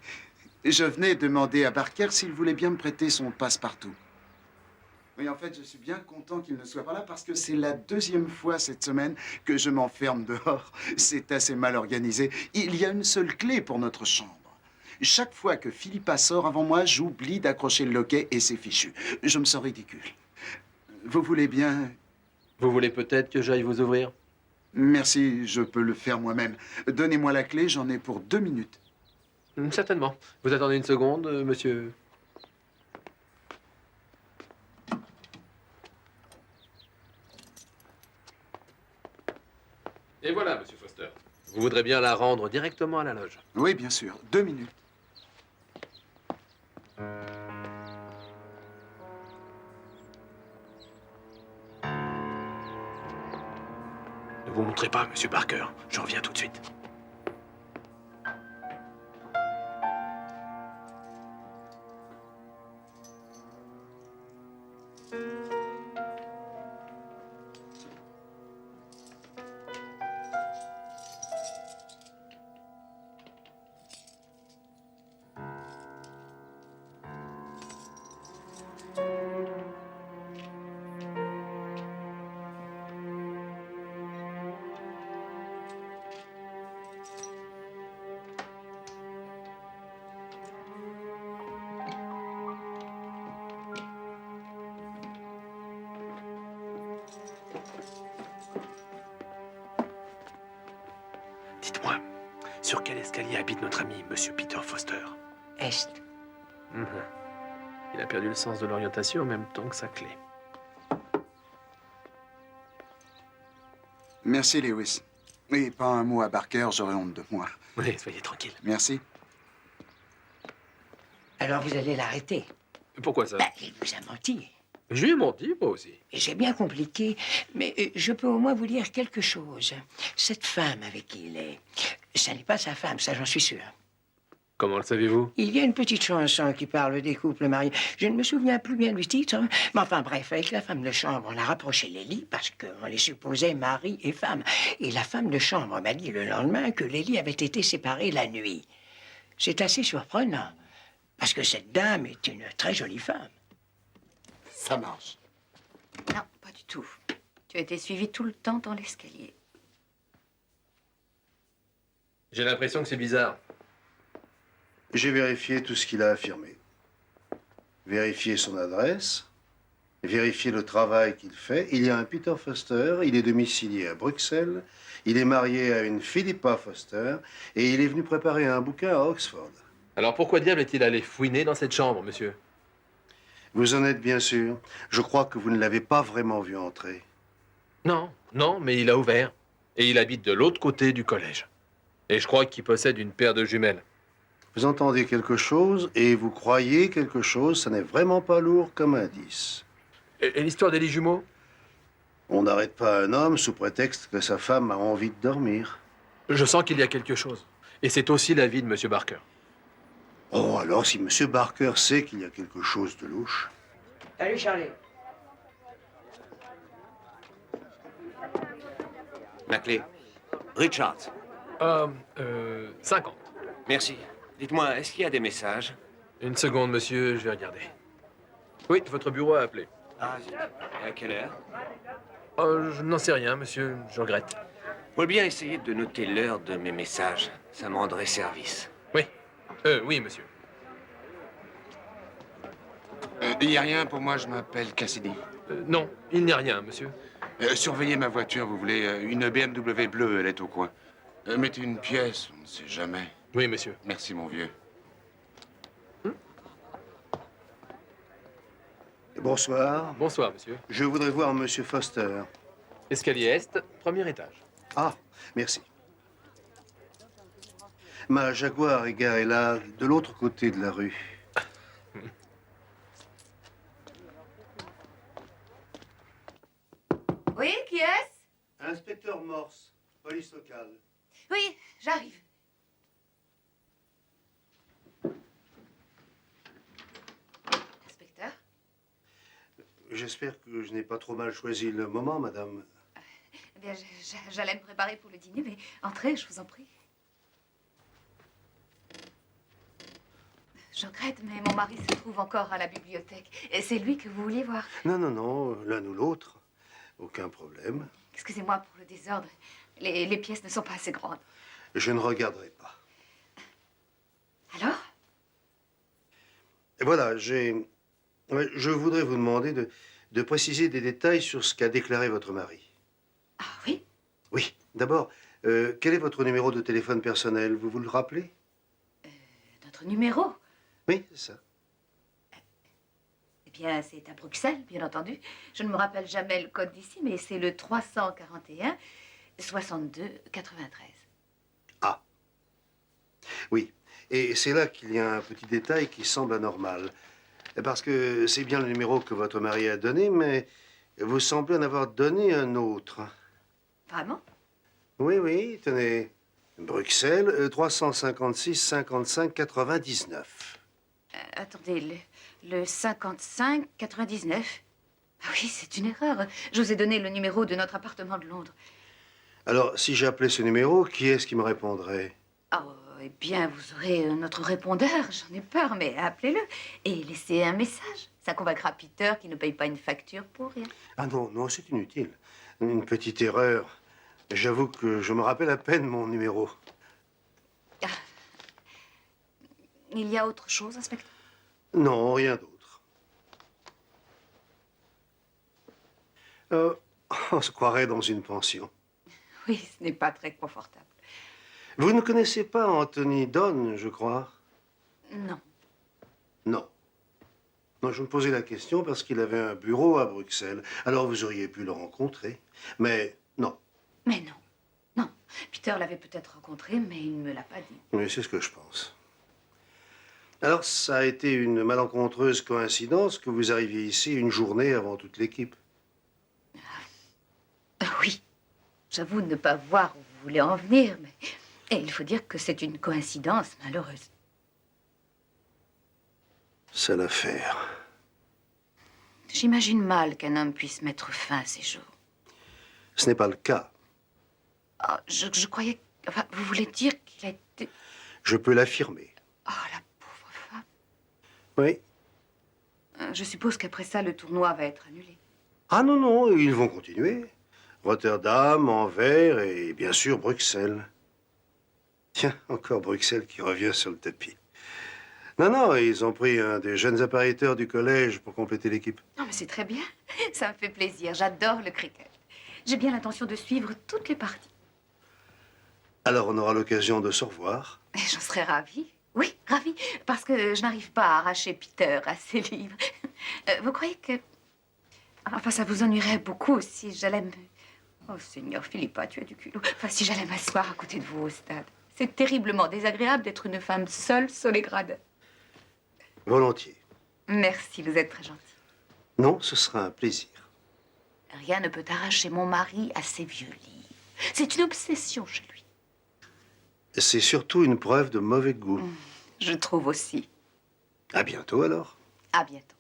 Je venais demander à Barker s'il voulait bien me prêter son passe-partout. Oui, en fait, je suis bien content qu'il ne soit pas là parce que c'est la deuxième fois cette semaine que je m'enferme dehors. C'est assez mal organisé. Il y a une seule clé pour notre chambre. Chaque fois que Philippa sort avant moi, j'oublie d'accrocher le loquet et c'est fichu. Je me sens ridicule. Vous voulez bien... Vous voulez peut-être que j'aille vous ouvrir? Merci, je peux le faire moi-même. Donnez-moi la clé, j'en ai pour 2 minutes. Certainement. Vous attendez une seconde, monsieur? Et voilà, monsieur Foster. Vous voudrez bien la rendre directement à la loge? Oui, bien sûr. 2 minutes. Ne vous montrez pas, monsieur Barker. Je reviens tout de suite. Dites-moi, sur quel escalier habite notre ami, monsieur Peter Foster? Est. Il a perdu le sens de l'orientation en même temps que sa clé. Merci, Lewis. Et pas un mot à Barker, j'aurais honte de moi. Oui, soyez tranquille. Merci. Alors vous allez l'arrêter. Pourquoi ça? Il vous a menti. Je lui ai menti, moi aussi. J'ai bien compliqué, mais je peux au moins vous dire quelque chose. Cette femme avec qui il est, ça n'est pas sa femme, ça j'en suis sûr. Comment le savez-vous? Il y a une petite chanson qui parle des couples mariés. Je ne me souviens plus bien du titre, hein. Mais enfin, bref, avec la femme de chambre, on a rapproché les lits parce qu'on les supposait mari et femme. Et la femme de chambre m'a dit le lendemain que les lits avaient été séparés la nuit. C'est assez surprenant, parce que cette dame est une très jolie femme. Ça marche. Non, pas du tout. Tu as été suivi tout le temps dans l'escalier. J'ai l'impression que c'est bizarre. J'ai vérifié tout ce qu'il a affirmé. Vérifié son adresse, vérifié le travail qu'il fait. Il y a un Peter Foster, il est domicilié à Bruxelles, il est marié à une Philippa Foster, et il est venu préparer un bouquin à Oxford. Alors pourquoi diable est-il allé fouiner dans cette chambre, monsieur? Vous en êtes bien sûr. Je crois que vous ne l'avez pas vraiment vu entrer. Non, non, mais il a ouvert. Et il habite de l'autre côté du collège. Et je crois qu'il possède une paire de jumelles. Vous entendez quelque chose et vous croyez quelque chose, ça n'est vraiment pas lourd comme indice. Et l'histoire des lits jumeaux? On n'arrête pas un homme sous prétexte que sa femme a envie de dormir. Je sens qu'il y a quelque chose. Et c'est aussi l'avis de M. Barker. Oh, alors si M. Barker sait qu'il y a quelque chose de louche... Salut, Charlie. La clé. Richard. 50. Merci. Dites-moi, est-ce qu'il y a des messages? Une seconde, monsieur, je vais regarder. Oui, votre bureau a appelé. Ah, et à quelle heure? Je n'en sais rien, monsieur, je regrette. Vous pouvez bien essayer de noter l'heure de mes messages. Ça me rendrait service. Oui. Oui, monsieur. Il n'y a rien pour moi, je m'appelle Cassidy. Non, il n'y a rien, monsieur. Surveillez ma voiture, vous voulez une BMW bleue, elle est au coin. Mettez une pièce, on ne sait jamais. Oui, monsieur. Merci, mon vieux. Bonsoir. Bonsoir, monsieur. Je voudrais voir M. Foster. Escalier Est, premier étage. Ah, merci. Ma Jaguar est garée là, de l'autre côté de la rue. Oui, qui est-ce? Inspecteur Morse, police locale. Oui, j'arrive. Inspecteur? J'espère que je n'ai pas trop mal choisi le moment, madame. Eh bien, j'allais me préparer pour le dîner, mais entrez, je vous en prie. Je regrette, mais mon mari se trouve encore à la bibliothèque. Et c'est lui que vous vouliez voir. Non, non, non, l'un ou l'autre. Aucun problème. Excusez-moi pour le désordre. Les pièces ne sont pas assez grandes. Je ne regarderai pas. Alors? Et voilà, je voudrais vous demander de préciser des détails sur ce qu'a déclaré votre mari. Ah oui? Oui. D'abord, quel est votre numéro de téléphone personnel? Vous vous le rappelez? Notre numéro? Oui, c'est ça. Eh bien, c'est à Bruxelles, bien entendu. Je ne me rappelle jamais le code d'ici, mais c'est le 341 62 93. Ah. Oui. Et c'est là qu'il y a un petit détail qui semble anormal. Parce que c'est bien le numéro que votre mari a donné, mais vous semblez en avoir donné un autre. Vraiment? Oui, oui, tenez. Bruxelles, 356 55 99. Attendez, le 55 99? Ah oui, c'est une erreur. Je vous ai donné le numéro de notre appartement de Londres. Alors, si j'appelais ce numéro, qui est-ce qui me répondrait? Oh, eh bien, vous aurez notre répondeur. J'en ai peur, mais appelez-le et laissez un message. Ça convaincra Peter qui ne paye pas une facture pour rien. Ah non, non, c'est inutile. Une petite erreur. J'avoue que je me rappelle à peine mon numéro. Ah. Il y a autre chose, inspecteur? Non, rien d'autre. On se croirait dans une pension. Oui, ce n'est pas très confortable. Vous ne connaissez pas Anthony Donn, je crois? Non. Non. Non, je me posais la question parce qu'il avait un bureau à Bruxelles. Alors vous auriez pu le rencontrer. Mais non. Mais non. Non. Peter l'avait peut-être rencontré, mais il ne me l'a pas dit. Oui, c'est ce que je pense. Alors, ça a été une malencontreuse coïncidence que vous arriviez ici une journée avant toute l'équipe. Oui. J'avoue ne pas voir où vous voulez en venir, mais... Et il faut dire que c'est une coïncidence malheureuse. Sale affaire. J'imagine mal qu'un homme puisse mettre fin à ses jours. Ce n'est pas le cas. Ah, je croyais... Enfin, vous voulez dire qu'il a été... Je peux l'affirmer. Oh, la pauvre femme. Oui. Je suppose qu'après ça, le tournoi va être annulé. Ah non, non, ils vont continuer. Rotterdam, Anvers et bien sûr Bruxelles. Tiens, encore Bruxelles qui revient sur le tapis. Non, non, ils ont pris un des jeunes appariteurs du collège pour compléter l'équipe. Non, mais c'est très bien. Ça me fait plaisir. J'adore le cricket. J'ai bien l'intention de suivre toutes les parties. Alors on aura l'occasion de se revoir. Et j'en serais ravie. Oui, ravie. Parce que je n'arrive pas à arracher Peter à ses livres. Vous croyez que... Enfin, ça vous ennuierait beaucoup si j'allais me... Oh, Seigneur Philippa, tu as du culot. Enfin, si j'allais m'asseoir à côté de vous au stade. C'est terriblement désagréable d'être une femme seule sur les gradins. Volontiers. Merci, vous êtes très gentil. Non, ce sera un plaisir. Rien ne peut arracher mon mari à ses vieux livres. C'est une obsession chez lui. C'est surtout une preuve de mauvais goût. Je trouve aussi. À bientôt alors. À bientôt.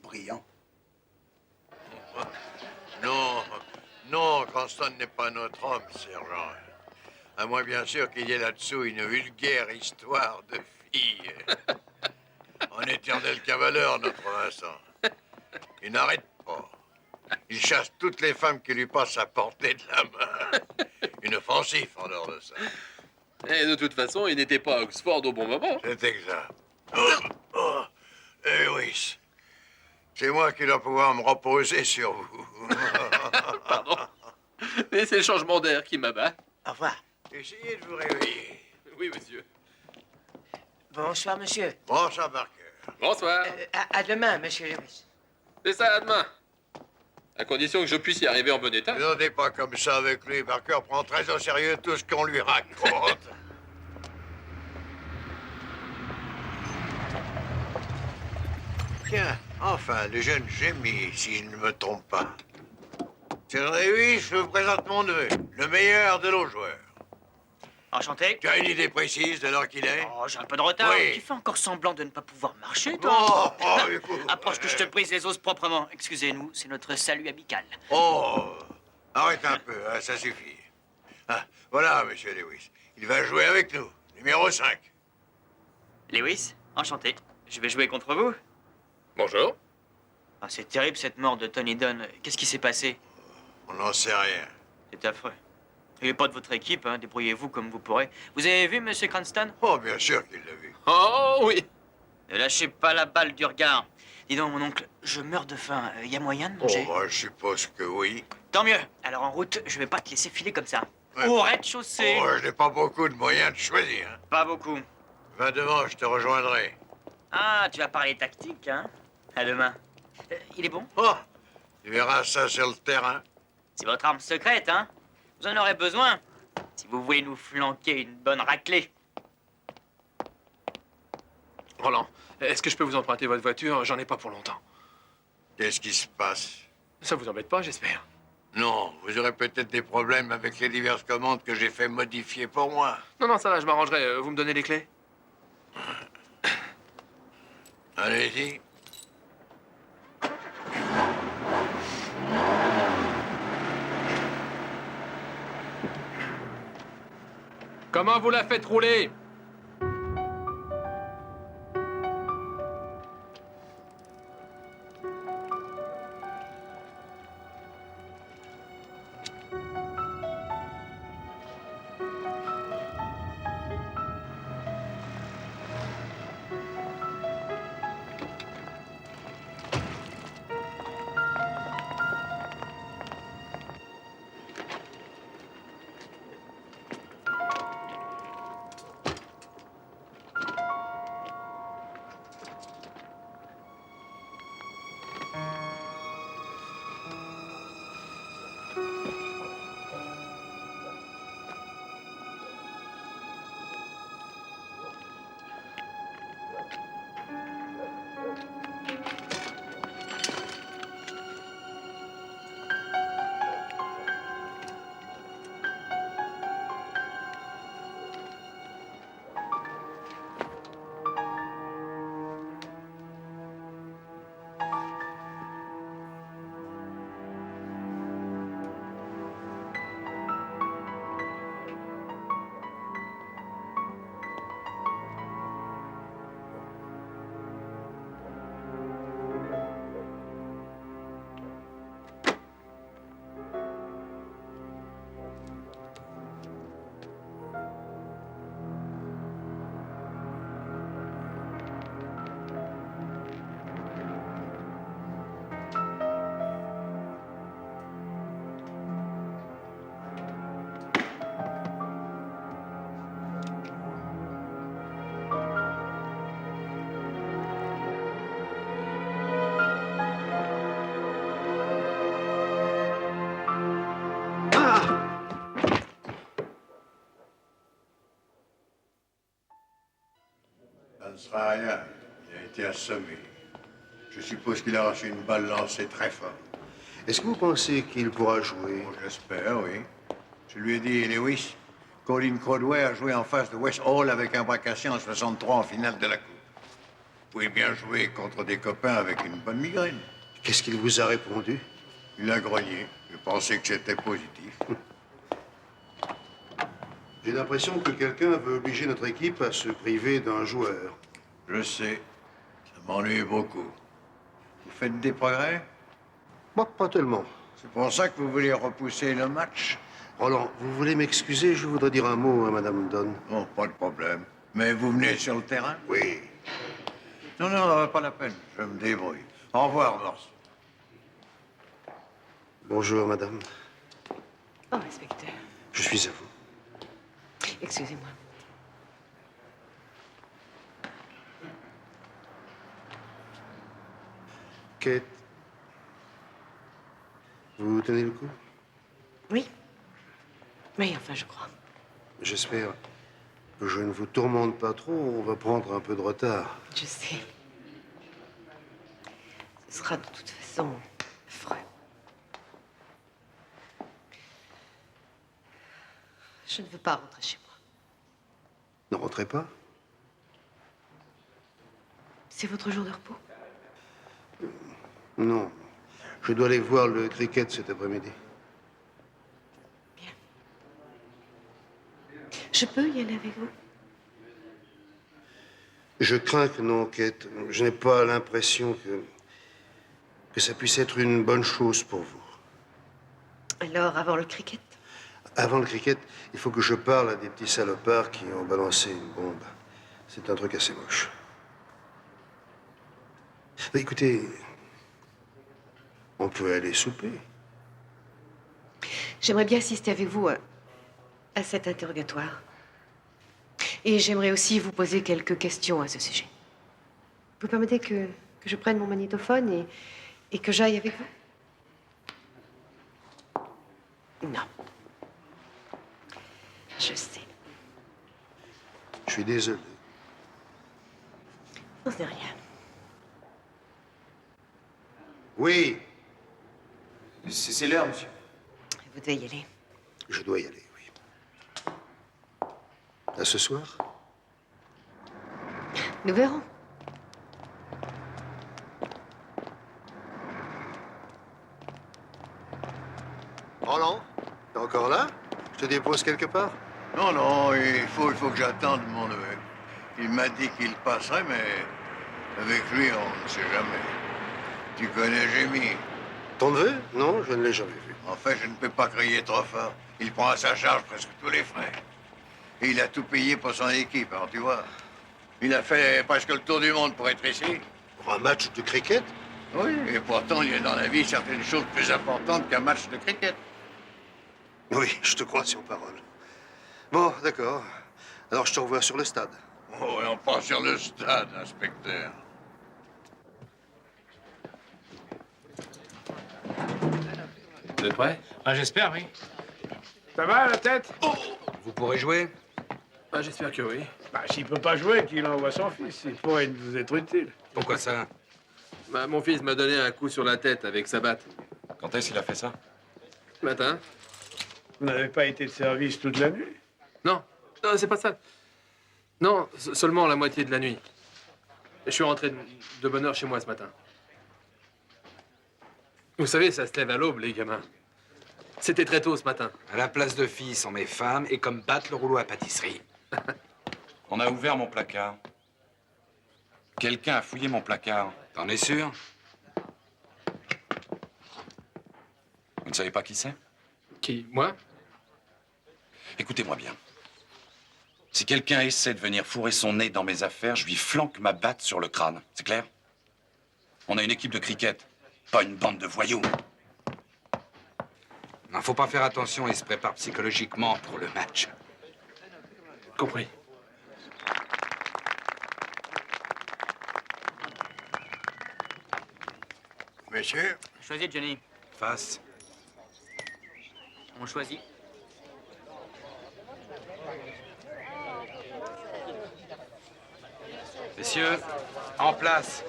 Brillant. Non, non, Cranston n'est pas notre homme, sergent. À moins, bien sûr, qu'il y ait là-dessous une vulgaire histoire de fille. Un éternel cavaleur, notre Vincent. Il n'arrête pas. Il chasse toutes les femmes qui lui passent à portée de la main. Inoffensif, en dehors de ça. Et de toute façon, il n'était pas à Oxford au bon moment. C'est exact. Eh oui. C'est moi qui dois pouvoir me reposer sur vous. Pardon. Mais c'est le changement d'air qui m'abat. Au revoir. Essayez de vous réveiller. Oui, monsieur. Bonsoir, monsieur. Bonsoir, Barker. Bonsoir. À demain, monsieur Lewis. C'est ça, à demain. À condition que je puisse y arriver en bon état. Ne n'êtes pas comme ça avec lui. Barker prend très au sérieux tout ce qu'on lui raconte. Tiens, enfin, le jeune gémit, si je ne me trompe pas. Sergent Lewis, je vous présente mon neveu, le meilleur de nos joueurs. Enchanté. Tu as une idée précise de l'heure qu'il est? Oh, j'ai un peu de retard. Oui. Tu fais encore semblant de ne pas pouvoir marcher, toi. Écoute. Approche que je te brise les os proprement. Excusez-nous, c'est notre salut amical. Oh, arrête un peu, hein, ça suffit. Ah, voilà, monsieur Lewis. Il va jouer avec nous, numéro 5. Lewis, enchanté. Je vais jouer contre vous. Bonjour. Ah, c'est terrible cette mort de Tony Dunn. Qu'est-ce qui s'est passé? On n'en sait rien. C'est affreux. Il n'est pas de votre équipe, hein. Débrouillez-vous comme vous pourrez. Vous avez vu, monsieur Cranston? Oh, bien sûr qu'il l'a vu. Oh, oui. Ne lâchez pas la balle du regard. Dis donc, mon oncle, je meurs de faim. Y a moyen de manger? Oh, bah, je suppose que oui. Tant mieux. Alors, en route, je vais pas te laisser filer comme ça. Ouais. Au rez-de-chaussée. Oh, je n'ai pas beaucoup de moyens de choisir. Hein. Pas beaucoup. Va devant, je te rejoindrai. Ah, tu vas parler tactique, hein? À demain. Il est bon? Oh, tu verras ça sur le terrain. C'est votre arme secrète, hein? Vous en aurez besoin si vous voulez nous flanquer une bonne raclée. Roland, est-ce que je peux vous emprunter votre voiture? J'en ai pas pour longtemps. Qu'est-ce qui se passe? Ça vous embête pas, j'espère? Non, vous aurez peut-être des problèmes avec les diverses commandes que j'ai fait modifier pour moi. Non, non, ça va, je m'arrangerai. Vous me donnez les clés? Allez-y. Comment vous la faites rouler? sera rien. Il a été assommé. Je suppose qu'il a reçu une balle lancée très fort. Est-ce que vous pensez qu'il pourra jouer? Oh, j'espère, oui. Je lui ai dit, Lewis, Colin Crodway a joué en face de West Hall avec un Bracassien en 63 en finale de la Coupe. Vous pouvez bien jouer contre des copains avec une bonne migraine. Qu'est-ce qu'il vous a répondu? Il a grogné. Je pensais que c'était positif. J'ai l'impression que quelqu'un veut obliger notre équipe à se priver d'un joueur. Je sais. Ça m'ennuie beaucoup. Vous faites des progrès? Moi, pas tellement. C'est pour ça que vous voulez repousser le match? Roland, vous voulez m'excuser? Je voudrais dire un mot à Madame Donne. Oh, pas de problème. Mais vous venez sur le terrain? Oui. Non, pas la peine. Je me débrouille. Au revoir, Morse. Bonjour, Madame. Oh, inspecteur. Je suis à vous. Excusez-moi. Kate, vous tenez le coup? Oui. Oui, enfin, je crois. J'espère que je ne vous tourmente pas trop. On va prendre un peu de retard. Je sais. Ce sera de toute façon affreux. Je ne veux pas rentrer chez moi. Ne rentrez pas? C'est votre jour de repos? Non. Je dois aller voir le cricket cet après-midi. Je peux y aller avec vous? Je crains que non, Kate. Je n'ai pas l'impression que ça puisse être une bonne chose pour vous. Alors, avant le cricket? Avant le cricket, il faut que je parle à des petits salopards qui ont balancé une bombe. C'est un truc assez moche. Mais écoutez, on peut aller souper. J'aimerais bien assister avec vous à cet interrogatoire. Et j'aimerais aussi vous poser quelques questions à ce sujet. Vous permettez que je prenne mon magnétophone et que j'aille avec vous? Non. Je sais. Je suis désolé. Non, c'est rien. Oui. C'est l'heure, monsieur. Vous devez y aller. Je dois y aller, oui. À ce soir? Nous verrons. Roland, t'es encore là? Je te dépose quelque part? Non, il faut que j'attende mon neveu. Il m'a dit qu'il passerait, mais avec lui, on ne sait jamais. Tu connais Jémy? Ton neveu? Non, je ne l'ai jamais vu. En fait, je ne peux pas crier trop fort. Il prend à sa charge presque tous les frais. Et il a tout payé pour son équipe, alors tu vois. Il a fait presque le tour du monde pour être ici. Pour un match de cricket? Oui, et pourtant, il y a dans la vie certaines choses plus importantes qu'un match de cricket. Oui, je te crois sur parole. Bon, d'accord. Alors je te revois sur le stade. Oh, et on part sur le stade, inspecteur. Vous êtes prêts? Ah, j'espère, oui. Ça va, la tête? Vous pourrez jouer? Ah, j'espère que oui. Bah, s'il peut pas jouer, qu'il envoie son fils. Il pourrait nous être utile. Pourquoi ça? Bah, mon fils m'a donné un coup sur la tête avec sa batte. Quand est-ce qu'il a fait ça? Ce matin. Vous n'avez pas été de service toute la nuit? Non, c'est pas ça. Non, seulement la moitié de la nuit. Je suis rentré de bonne heure chez moi ce matin. Vous savez, ça se lève à l'aube, les gamins. C'était très tôt ce matin. À la place de fils, on met femme et comme battre le rouleau à pâtisserie. On a ouvert mon placard. Quelqu'un a fouillé mon placard. T'en es sûr? Vous ne savez pas qui c'est? Qui? Moi? Écoutez-moi bien. Si quelqu'un essaie de venir fourrer son nez dans mes affaires, je lui flanque ma batte sur le crâne. C'est clair? On a une équipe de cricket, pas une bande de voyous. Non, faut pas faire attention, il se prépare psychologiquement pour le match. Compris. Messieurs? Choisis, Johnny. Face. On choisit. Messieurs, en place.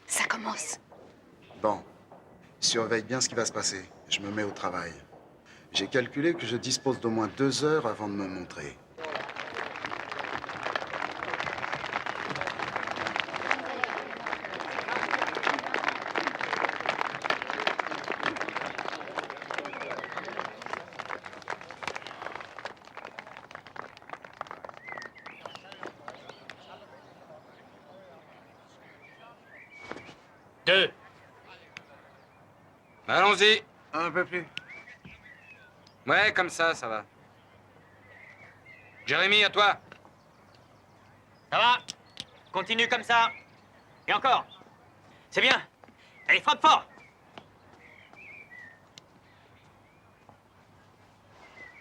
Ça commence. Bon, surveille bien ce qui va se passer. Je me mets au travail. J'ai calculé que je dispose d'au moins 2 heures avant de me montrer. Deux. Allons-y. Un peu plus. Ouais, comme ça va. Jérémy, à toi. Ça va? Continue comme ça. Et encore. C'est bien. Allez, frappe fort.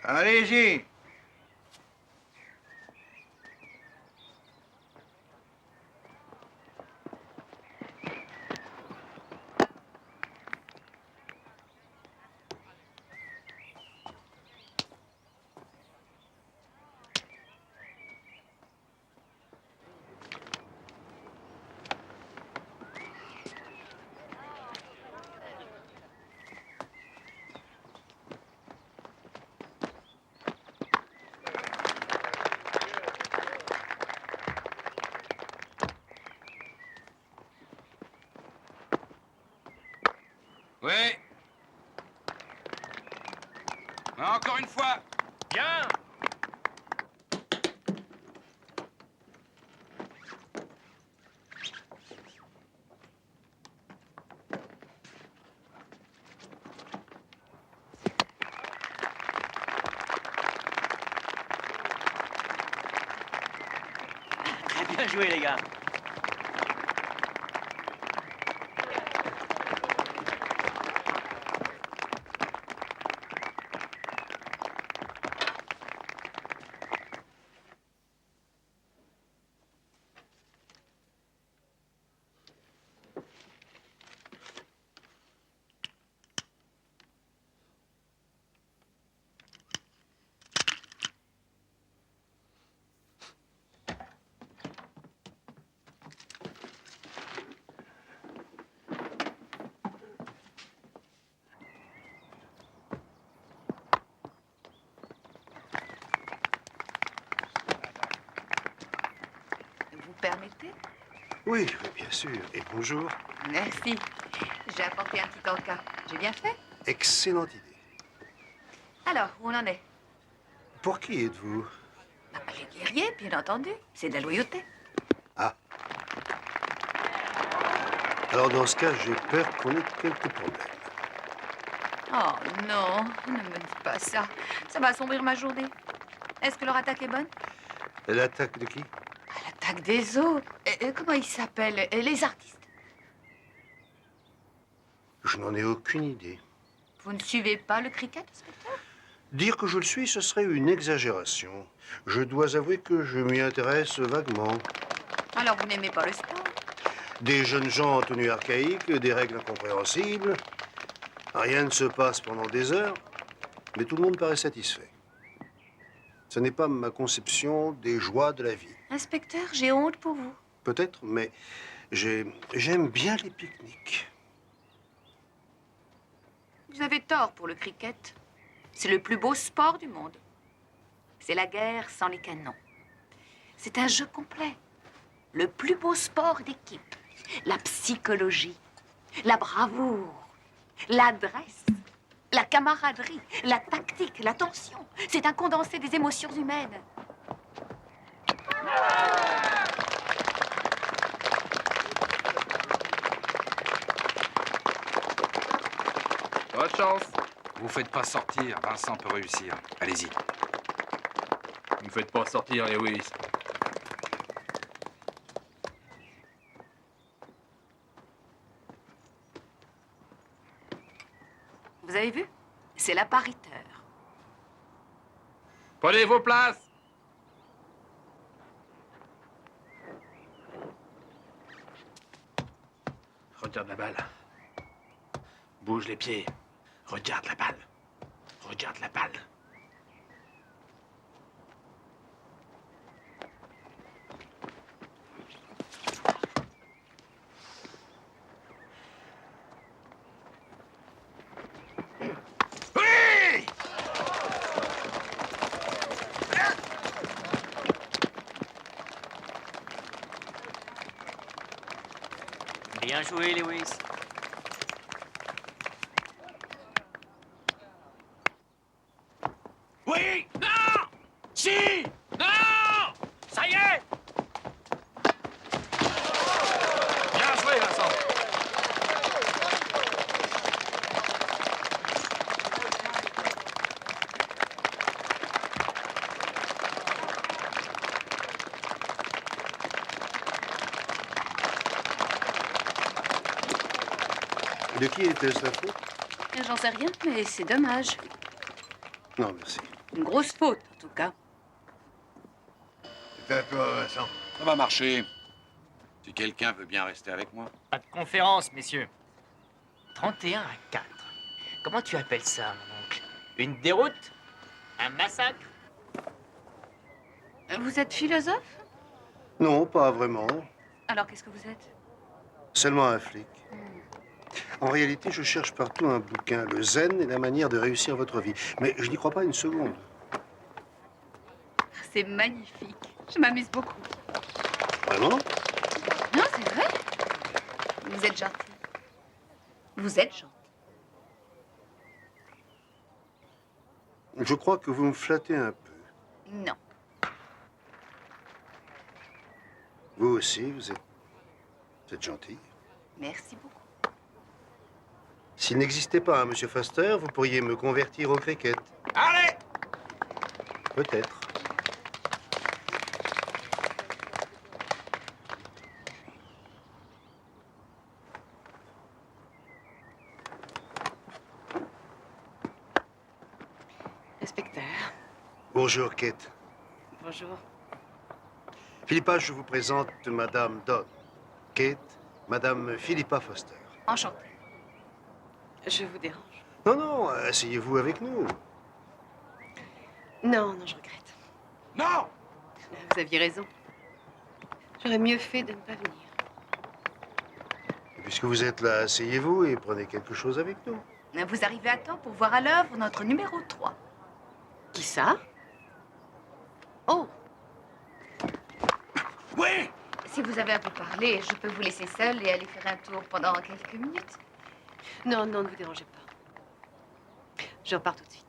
Allez-y. Oui. Encore une fois. Bien. Très bien joué, les gars. Vous permettez? Oui, bien sûr. Et bonjour. Merci. J'ai apporté un petit encas. J'ai bien fait? Excellente idée. Alors, où on en est? Pour qui êtes-vous? Les guerriers, bien entendu. C'est de la loyauté. Ah. Alors, dans ce cas, j'ai peur qu'on ait quelques problèmes. Oh non, ne me dites pas ça. Ça va assombrir ma journée. Est-ce que leur attaque est bonne? L'attaque de qui? L'attaque des autres. Comment ils s'appellent? Les artistes. Je n'en ai aucune idée. Vous ne suivez pas le cricket, inspecteur? Dire que je le suis, ce serait une exagération. Je dois avouer que je m'y intéresse vaguement. Alors vous n'aimez pas le sport? Des jeunes gens en tenue archaïque, des règles incompréhensibles. Rien ne se passe pendant des heures, mais tout le monde paraît satisfait. Ce n'est pas ma conception des joies de la vie. Inspecteur, j'ai honte pour vous. Peut-être, mais j'aime bien les pique-niques. Vous avez tort pour le cricket. C'est le plus beau sport du monde. C'est la guerre sans les canons. C'est un jeu complet. Le plus beau sport d'équipe. La psychologie, la bravoure, l'adresse, la camaraderie, la tactique, la tension. C'est un condensé des émotions humaines. Bonne chance. Vous faites pas sortir, Vincent peut réussir. Allez-y. Ne me faites pas sortir, Lewis. Vous avez vu? C'est l'appariteur. Prenez vos places. bouge les pieds. Regarde la balle. Regarde la balle. Bien joué, Lewis. Oui! Non! Si! Non! Ça y est! Bien joué, Vincent. De qui était-ce la faute? J'en sais rien, mais c'est dommage. Non, merci. Une grosse faute, en tout cas. C'est à toi, Vincent. Ça va marcher. Si quelqu'un veut bien rester avec moi. Pas de conférence, messieurs. 31 à 4. Comment tu appelles ça, mon oncle? Une déroute? Un massacre? Vous êtes philosophe? Non, pas vraiment. Alors qu'est-ce que vous êtes? Seulement un flic. En réalité, je cherche partout un bouquin, le zen et la manière de réussir votre vie. Mais je n'y crois pas une seconde. C'est magnifique. Je m'amuse beaucoup. Vraiment? Non, c'est vrai. Vous êtes gentil. Vous êtes gentil. Je crois que vous me flattez un peu. Non. Vous aussi, vous êtes gentil. Merci beaucoup. S'il n'existait pas un Monsieur Foster, vous pourriez me convertir au cricket. Allez! Peut-être. Inspecteur. Bonjour, Kate. Bonjour. Philippa, je vous présente Madame Donn. Kate, Madame Philippa Foster. Enchantée. Je vous dérange? Non, non, asseyez-vous avec nous. Non, non, je regrette. Non! Vous aviez raison. J'aurais mieux fait de ne pas venir. Et puisque vous êtes là, asseyez-vous et prenez quelque chose avec nous. Vous arrivez à temps pour voir à l'œuvre notre numéro 3. Qui ça? Oh! Oui! Si vous avez un peu parlé, je peux vous laisser seul et aller faire un tour pendant quelques minutes. Non, non, ne vous dérangez pas. Je repars tout de suite.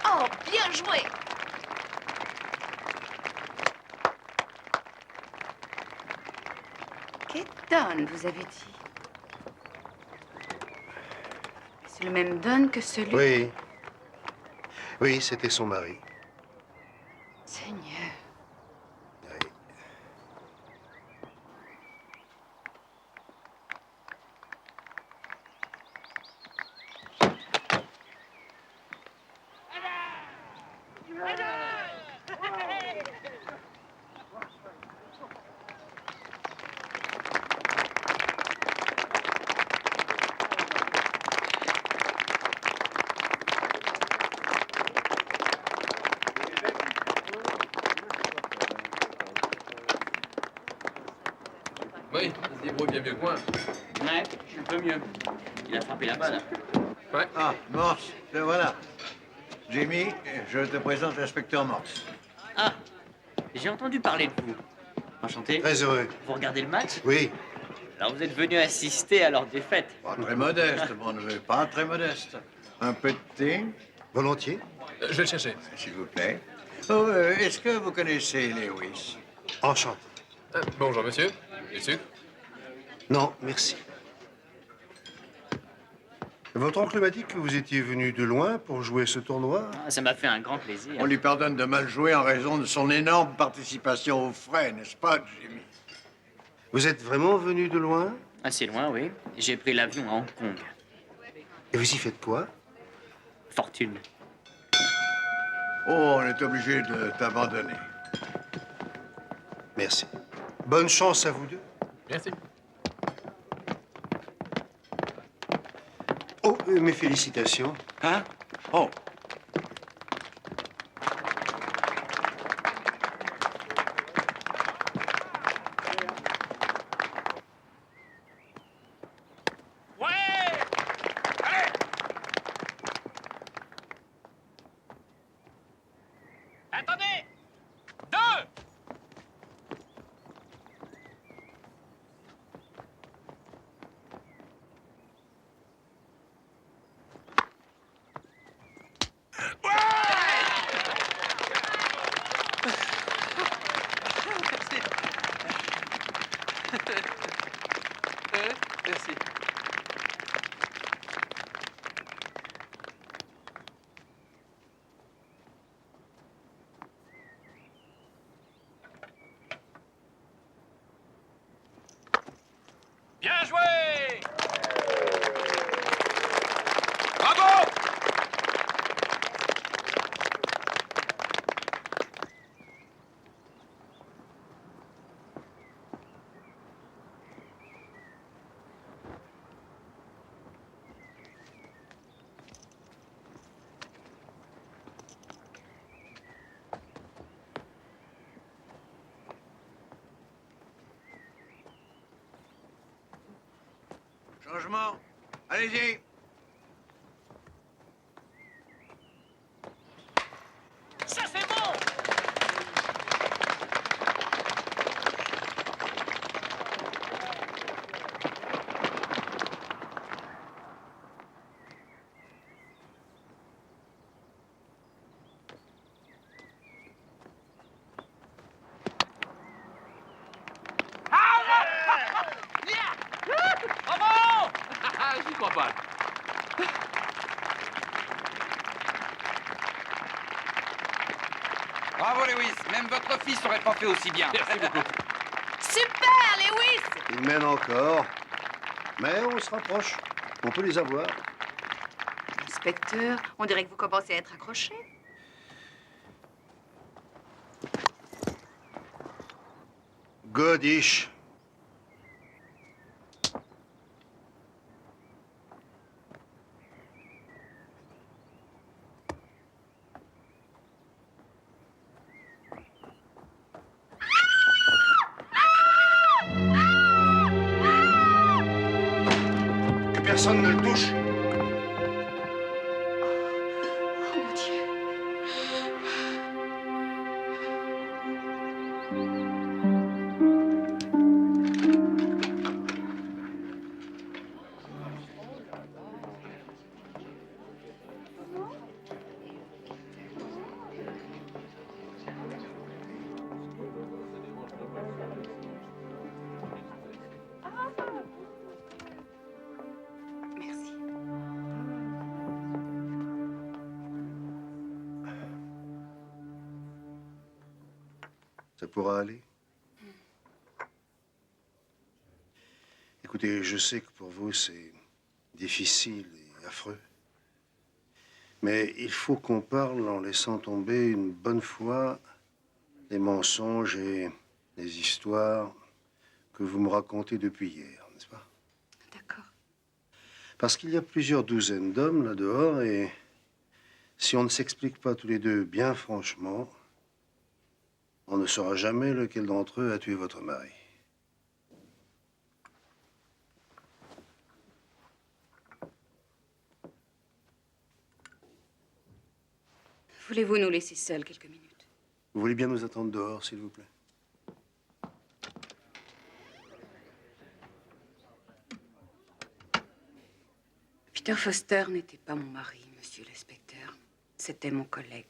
Oh, bien joué! Kate Donn, vous avez dit. C'est le même Donn que celui... Oui. Oui, c'était son mari. Seigneur. Oui. Oui, il se débrouille bien mieux que moi. Ouais, je suis un peu mieux. Il a frappé la balle. Ouais. Ah, Morse, te voilà. Jimmy, je te présente l'inspecteur Morse. Ah, j'ai entendu parler de vous. Enchanté. Très heureux. Vous regardez le match? Oui. Alors vous êtes venu assister à leur défaite. Pas très modeste, mon neveu, pas très modeste. Un peu de thé, Volontiers. Je vais le chercher. s'il vous plaît. Oh, est-ce que vous connaissez Lewis? Enchanté. Bonjour, monsieur. Du sucre? Non, merci. Votre oncle m'a dit que vous étiez venu de loin pour jouer ce tournoi. Ah, ça m'a fait un grand plaisir. On lui pardonne de mal jouer en raison de son énorme participation aux frais, n'est-ce pas, Jimmy? Vous êtes vraiment venu de loin? Assez loin, oui. J'ai pris l'avion à Hong Kong. Et vous y faites quoi? Fortune. Oh, on est obligé de t'abandonner. Merci. Bonne chance à vous deux. Merci. Oh, mes félicitations. Hein? Oh. Attendez! Deux! Merci. Bien joué! Bravo! Changement. Allez-y. Ça, c'est bon! Bravo! J'y crois pas. Bravo, Lewis. Même votre fils aurait pas fait aussi bien. Merci beaucoup. Super, Lewis! Ils mènent encore. Mais on se rapproche. On peut les avoir. Inspecteur, on dirait que vous commencez à être accroché. Godish. Que personne ne le touche. Oh mon Dieu. Merci. Ça pourra aller. Écoutez, je sais que pour vous, c'est difficile et affreux. Mais il faut qu'on parle en laissant tomber une bonne fois les mensonges et les histoires que vous me racontez depuis hier, n'est-ce pas? D'accord. Parce qu'il y a plusieurs douzaines d'hommes là dehors et si on ne s'explique pas tous les deux bien franchement, on ne saura jamais lequel d'entre eux a tué votre mari. Voulez-vous nous laisser seuls quelques minutes? Vous voulez bien nous attendre dehors, s'il vous plaît? Peter Foster n'était pas mon mari, monsieur l'inspecteur. C'était mon collègue.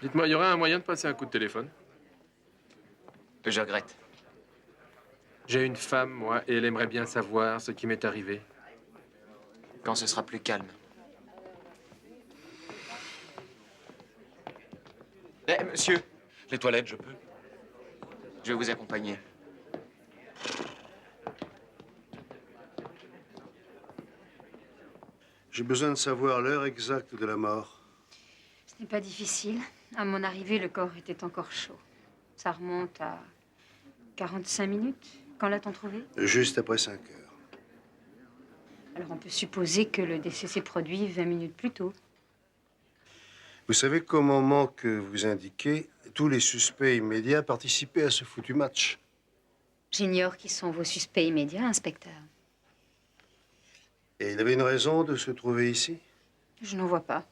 Dites-moi, il y aurait un moyen de passer un coup de téléphone? Je regrette. J'ai une femme, moi, et elle aimerait bien savoir ce qui m'est arrivé. Quand ce sera plus calme. Eh, monsieur! Les toilettes, je peux? Je vais vous accompagner. J'ai besoin de savoir l'heure exacte de la mort. Ce n'est pas difficile. À mon arrivée, le corps était encore chaud. Ça remonte à 45 minutes. Quand l'a-t-on trouvé? Juste après 5 heures. Alors on peut supposer que le décès s'est produit 20 minutes plus tôt. Vous savez qu'au moment que vous indiquez, tous les suspects immédiats participaient à ce foutu match. J'ignore qui sont vos suspects immédiats, inspecteur. Et il avait une raison de se trouver ici? Je n'en vois pas.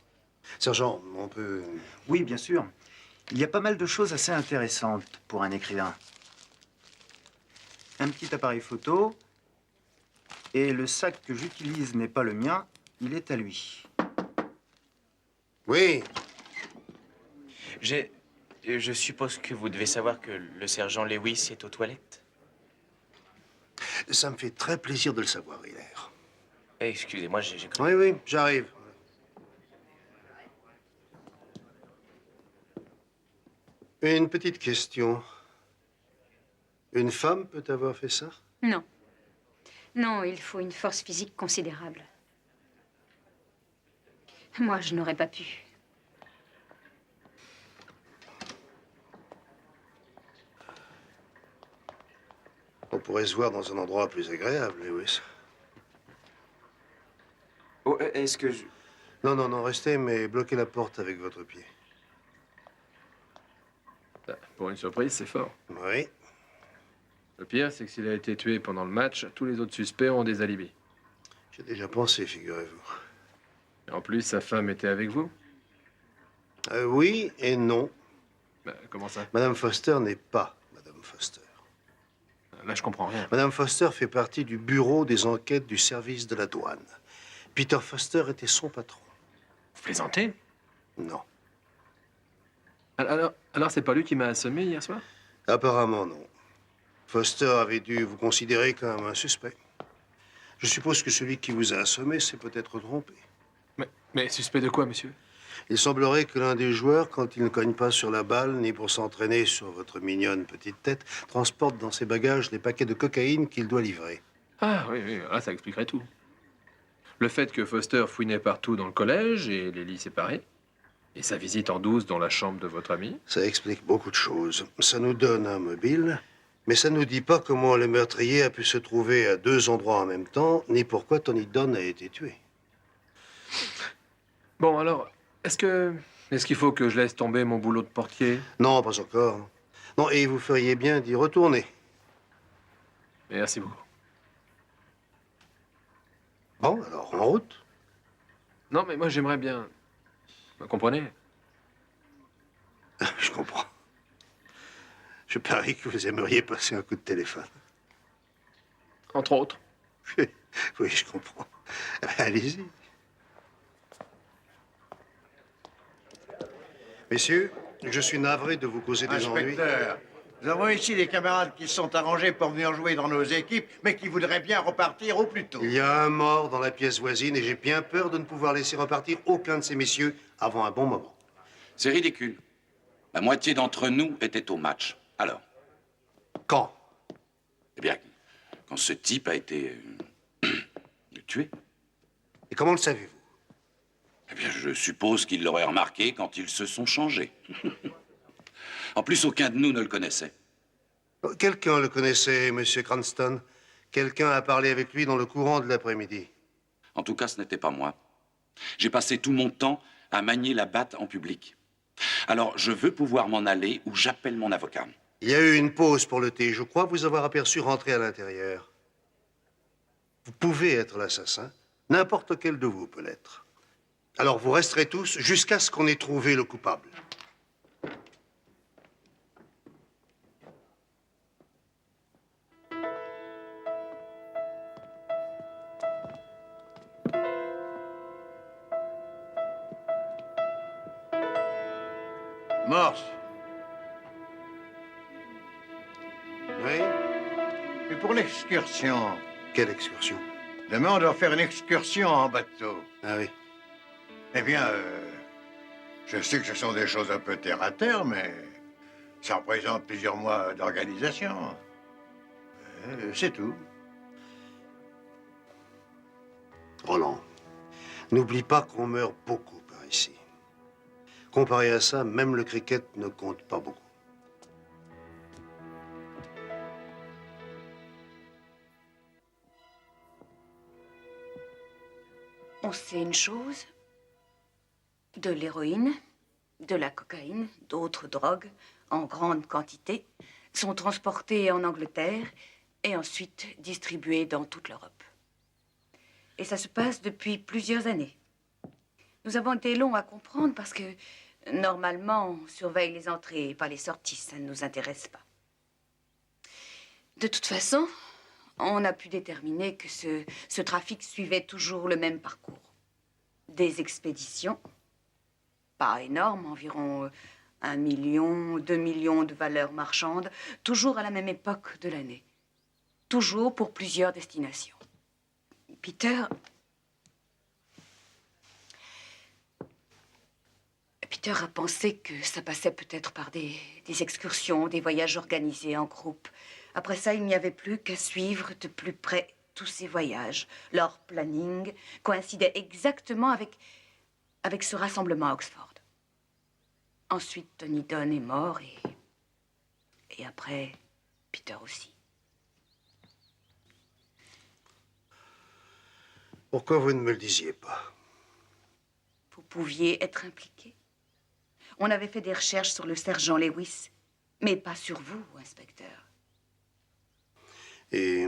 Sergent, on peut... Oui, bien sûr. Il y a pas mal de choses assez intéressantes pour un écrivain. Un petit appareil photo. Et le sac que j'utilise n'est pas le mien, il est à lui. Oui. Je suppose que vous devez savoir que le sergent Lewis est aux toilettes. Ça me fait très plaisir de le savoir, Hilaire. Excusez-moi, j'ai cru... Oui, oui, j'arrive. Une petite question. Une femme peut avoir fait ça? Non. Non, il faut une force physique considérable. Moi, je n'aurais pas pu. On pourrait se voir dans un endroit plus agréable, Lewis. Oh, est-ce que je... Non, non, non, restez, mais bloquez la porte avec votre pied. Pour une surprise, c'est fort. Oui. Le pire, c'est que s'il a été tué pendant le match, tous les autres suspects ont des alibis. J'ai déjà pensé, figurez-vous. Et en plus, sa femme était avec vous? Oui et non. Comment ça? Madame Foster n'est pas Madame Foster. Là, je comprends rien. Madame Foster fait partie du bureau des enquêtes du service de la douane. Peter Foster était son patron. Vous plaisantez? Non. Alors c'est pas lui qui m'a assommé hier soir? Apparemment, non. Foster avait dû vous considérer comme un suspect. Je suppose que celui qui vous a assommé s'est peut-être trompé. Mais suspect de quoi, monsieur? Il semblerait que l'un des joueurs, quand il ne cogne pas sur la balle, ni pour s'entraîner sur votre mignonne petite tête, transporte dans ses bagages des paquets de cocaïne qu'il doit livrer. Ah oui, oui, là, ça expliquerait tout. Le fait que Foster fouinait partout dans le collège et les lits séparés, et sa visite en douce dans la chambre de votre ami. Ça explique beaucoup de choses. Ça nous donne un mobile, mais ça nous dit pas comment le meurtrier a pu se trouver à 2 endroits en même temps, ni pourquoi Tony Dunn a été tué. Bon, alors, est-ce qu'il faut que je laisse tomber mon boulot de portier? Non, pas encore. Non, et vous feriez bien d'y retourner. Merci beaucoup. Bon, alors, en route. Non, mais moi, j'aimerais bien... Vous comprenez? Je comprends. Je parie que vous aimeriez passer un coup de téléphone. Entre autres. Oui, je comprends. Allez-y. Messieurs, je suis navré de vous causer des ennuis. Inspecteur, nous avons ici des camarades qui se sont arrangés pour venir jouer dans nos équipes, mais qui voudraient bien repartir au plus tôt. Il y a un mort dans la pièce voisine et j'ai bien peur de ne pouvoir laisser repartir aucun de ces messieurs avant un bon moment. C'est ridicule. La moitié d'entre nous était au match. Alors? Quand? Eh bien, quand ce type a été tué. Et comment le savez-vous? Eh bien, je suppose qu'ils l'auraient remarqué quand ils se sont changés. En plus, aucun de nous ne le connaissait. Quelqu'un le connaissait, Monsieur Cranston. Quelqu'un a parlé avec lui dans le courant de l'après-midi. En tout cas, ce n'était pas moi. J'ai passé tout mon temps à manier la batte en public. Alors, je veux pouvoir m'en aller ou j'appelle mon avocat. Il y a eu une pause pour le thé. Je crois vous avoir aperçu rentrer à l'intérieur. Vous pouvez être l'assassin. N'importe lequel de vous peut l'être. Alors, vous resterez tous jusqu'à ce qu'on ait trouvé le coupable. Morse. Oui? Et pour l'excursion. Quelle excursion? Demain, on doit faire une excursion en bateau. Ah oui. Eh bien, je sais que ce sont des choses un peu terre à terre, mais ça représente plusieurs mois d'organisation. C'est tout. Roland, N'oublie pas qu'on meurt beaucoup par ici. Comparé à ça, même le cricket ne compte pas beaucoup. On sait une chose, de l'héroïne, de la cocaïne, d'autres drogues, en grande quantité, sont transportées en Angleterre et ensuite distribuées dans toute l'Europe. Et ça se passe depuis plusieurs années. Nous avons été longs à comprendre parce que, normalement, on surveille les entrées et pas les sorties. Ça ne nous intéresse pas. De toute façon, on a pu déterminer que ce trafic suivait toujours le même parcours. Des expéditions, pas énormes, environ 1 million, 2 millions de valeurs marchandes, toujours à la même époque de l'année. Toujours pour plusieurs destinations. Peter a pensé que ça passait peut-être par des excursions, des voyages organisés en groupe. Après ça, il n'y avait plus qu'à suivre de plus près tous ces voyages. Leur planning coïncidait exactement avec ce rassemblement à Oxford. Ensuite, Tony Dunn est mort et après, Peter aussi. Pourquoi vous ne me le disiez pas? Vous pouviez être impliqué. On avait fait des recherches sur le sergent Lewis, mais pas sur vous, inspecteur. Et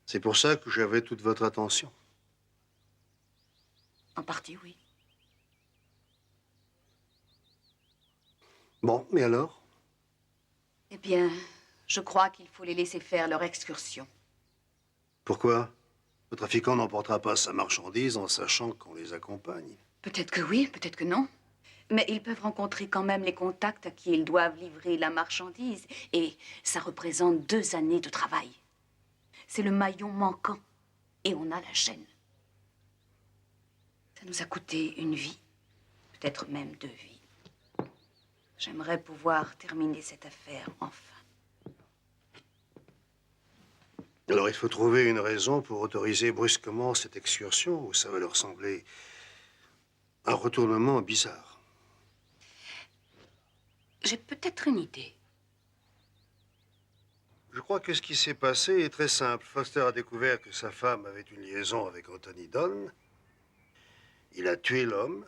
c'est pour ça que j'avais toute votre attention. En partie, oui. Bon, mais alors? Eh bien, je crois qu'il faut les laisser faire leur excursion. Pourquoi? Le trafiquant n'emportera pas sa marchandise en sachant qu'on les accompagne. Peut-être que oui, peut-être que non. Mais ils peuvent rencontrer quand même les contacts à qui ils doivent livrer la marchandise. Et ça représente 2 années de travail. C'est le maillon manquant. Et on a la chaîne. Ça nous a coûté 1 vie. Peut-être même 2 vies. J'aimerais pouvoir terminer cette affaire, enfin. Alors il faut trouver une raison pour autoriser brusquement cette excursion où ça va leur sembler un retournement bizarre. J'ai peut-être une idée. Je crois que ce qui s'est passé est très simple. Foster a découvert que sa femme avait une liaison avec Anthony Dunn. Il a tué l'homme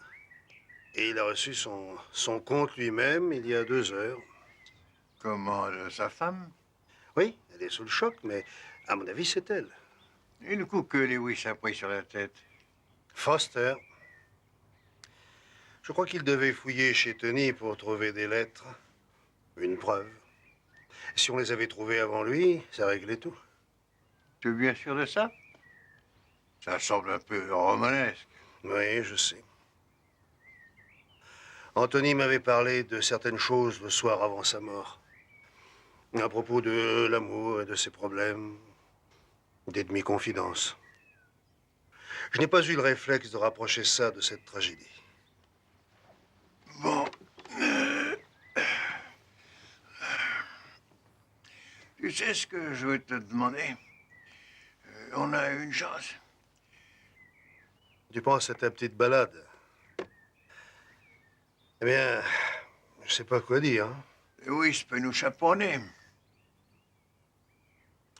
et il a reçu son compte lui-même il y a 2 heures. Comment, sa femme? Oui, elle est sous le choc, mais à mon avis, c'est elle. Et le coup que Lewis a pris sur la tête? Foster. Je crois qu'il devait fouiller chez Tony pour trouver des lettres, une preuve. Si on les avait trouvées avant lui, ça réglait tout. Tu es bien sûr de ça? Ça semble un peu romanesque. Oui, je sais. Anthony m'avait parlé de certaines choses le soir avant sa mort. À propos de l'amour et de ses problèmes, des demi-confidences. Je n'ai pas eu le réflexe de rapprocher ça de cette tragédie. Bon. Tu sais ce que je veux te demander? On a une chance. Tu penses à ta petite balade? Eh bien, je sais pas quoi dire. Lewis peut nous chaperonner.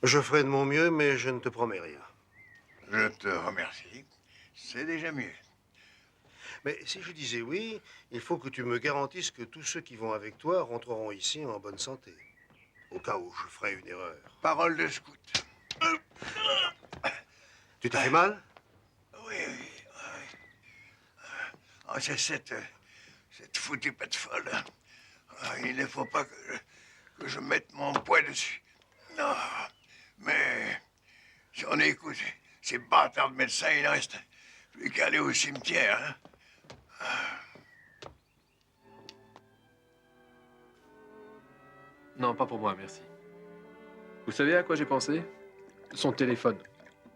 Je ferai de mon mieux, mais je ne te promets rien. Je te remercie. C'est déjà mieux. Mais si je disais oui, il faut que tu me garantisses que tous ceux qui vont avec toi rentreront ici en bonne santé. Au cas où je ferais une erreur. Parole de scout. Tu t'as fait mal? Oui, oui. Oh, c'est cette foutue pète folle. Ah, il ne faut pas que je mette mon poids dessus. Non, mais si on écoute ces bâtards de médecins, il ne reste plus qu'à aller au cimetière. Hein? Non, pas pour moi, merci. Vous savez à quoi j'ai pensé? Son téléphone.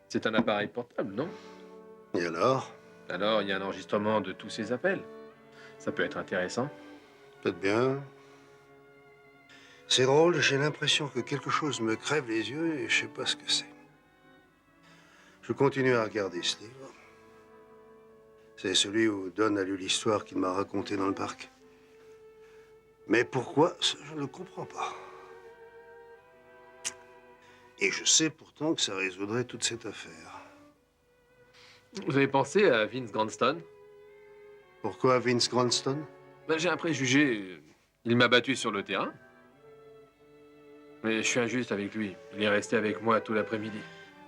C'est un appareil portable, non? Et alors? Alors, il y a un enregistrement de tous ses appels. Ça peut être intéressant. Peut-être bien. C'est drôle, j'ai l'impression que quelque chose me crève les yeux et je sais pas ce que c'est. Je continue à regarder ce livre. C'est celui où Don a lu l'histoire qu'il m'a racontée dans le parc. Mais pourquoi, je ne le comprends pas. Et je sais pourtant que ça résoudrait toute cette affaire. Vous avez pensé à Vince Grandstone? Pourquoi Vince Grandstone? Ben, j'ai un préjugé. Il m'a battu sur le terrain. Mais je suis injuste avec lui. Il est resté avec moi tout l'après-midi.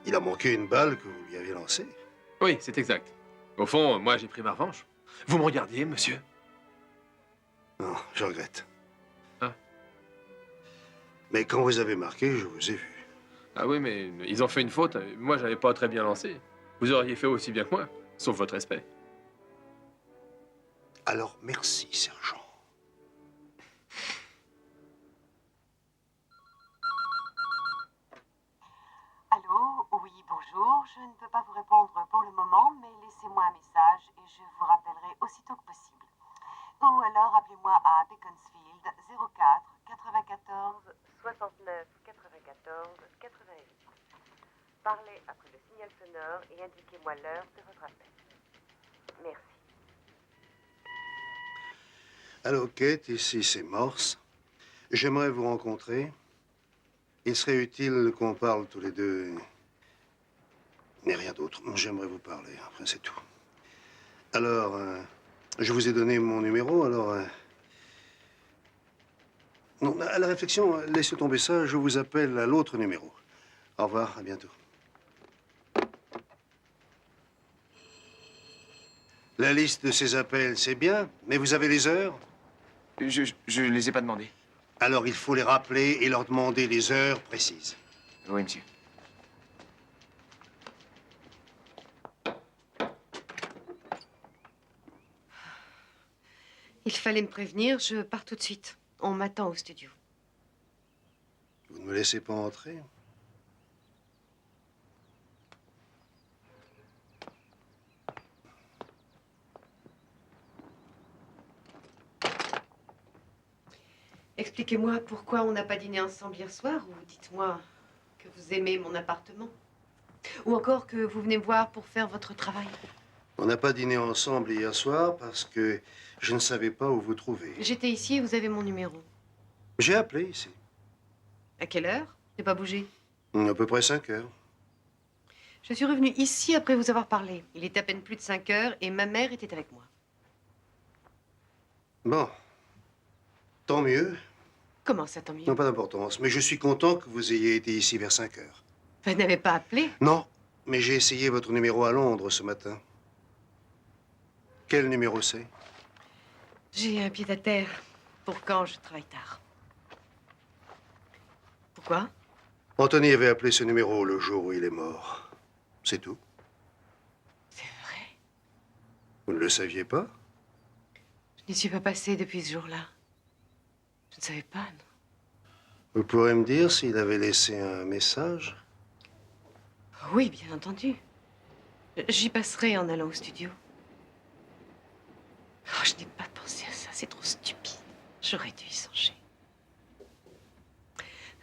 Il a manqué une balle que vous lui avez lancée. Oui, c'est exact. Au fond, moi, j'ai pris ma revanche. Vous me regardiez, monsieur? Non, je regrette. Ah. Mais quand vous avez marqué, je vous ai vu. Ah oui, mais ils ont fait une faute. Moi, j'avais pas très bien lancé. Vous auriez fait aussi bien que moi, sauf votre respect. Alors, merci, sergent. Allô? Oui, bonjour. Je ne peux pas vous répondre pour le moment, mais laissez-moi un message et je vous rappellerai aussitôt que possible. Ou alors appelez-moi à Beaconsfield 04 94 69 94 88. Parlez après le signal sonore et indiquez-moi l'heure de votre appel. Merci. Allô, Kate, ici c'est Morse. J'aimerais vous rencontrer. Il serait utile qu'on parle tous les deux. Mais rien d'autre. J'aimerais vous parler. Après, c'est tout. Alors, je vous ai donné mon numéro, alors... Non, à la réflexion, laissez tomber ça. Je vous appelle à l'autre numéro. Au revoir, à bientôt. La liste de ces appels, c'est bien, mais vous avez les heures? Je les ai pas demandés. Alors il faut les rappeler et leur demander les heures précises. Oui, monsieur. Il fallait me prévenir, je pars tout de suite. On m'attend au studio. Vous ne me laissez pas entrer? Expliquez-moi pourquoi on n'a pas dîné ensemble hier soir, ou dites-moi que vous aimez mon appartement. Ou encore que vous venez me voir pour faire votre travail. On n'a pas dîné ensemble hier soir parce que je ne savais pas où vous trouver. J'étais ici et vous avez mon numéro. J'ai appelé ici. À quelle heure? J'ai pas bougé. À peu près 5 heures. Je suis revenue ici après vous avoir parlé. Il était à peine plus de 5 heures et ma mère était avec moi. Bon. Tant mieux. Comment ça, tant mieux? Non, pas d'importance. Mais je suis content que vous ayez été ici vers 5 heures. Vous n'avez pas appelé? Non, mais j'ai essayé votre numéro à Londres ce matin. Quel numéro c'est? J'ai un pied à terre pour quand je travaille tard. Pourquoi? Anthony avait appelé ce numéro le jour où il est mort. C'est tout. C'est vrai. Vous ne le saviez pas? Je n'y suis pas passée depuis ce jour-là. Je ne savais pas, non. Vous pourrez me dire s'il avait laissé un message? Oui, bien entendu. J'y passerai en allant au studio. Oh, je n'ai pas pensé à ça, c'est trop stupide. J'aurais dû y songer.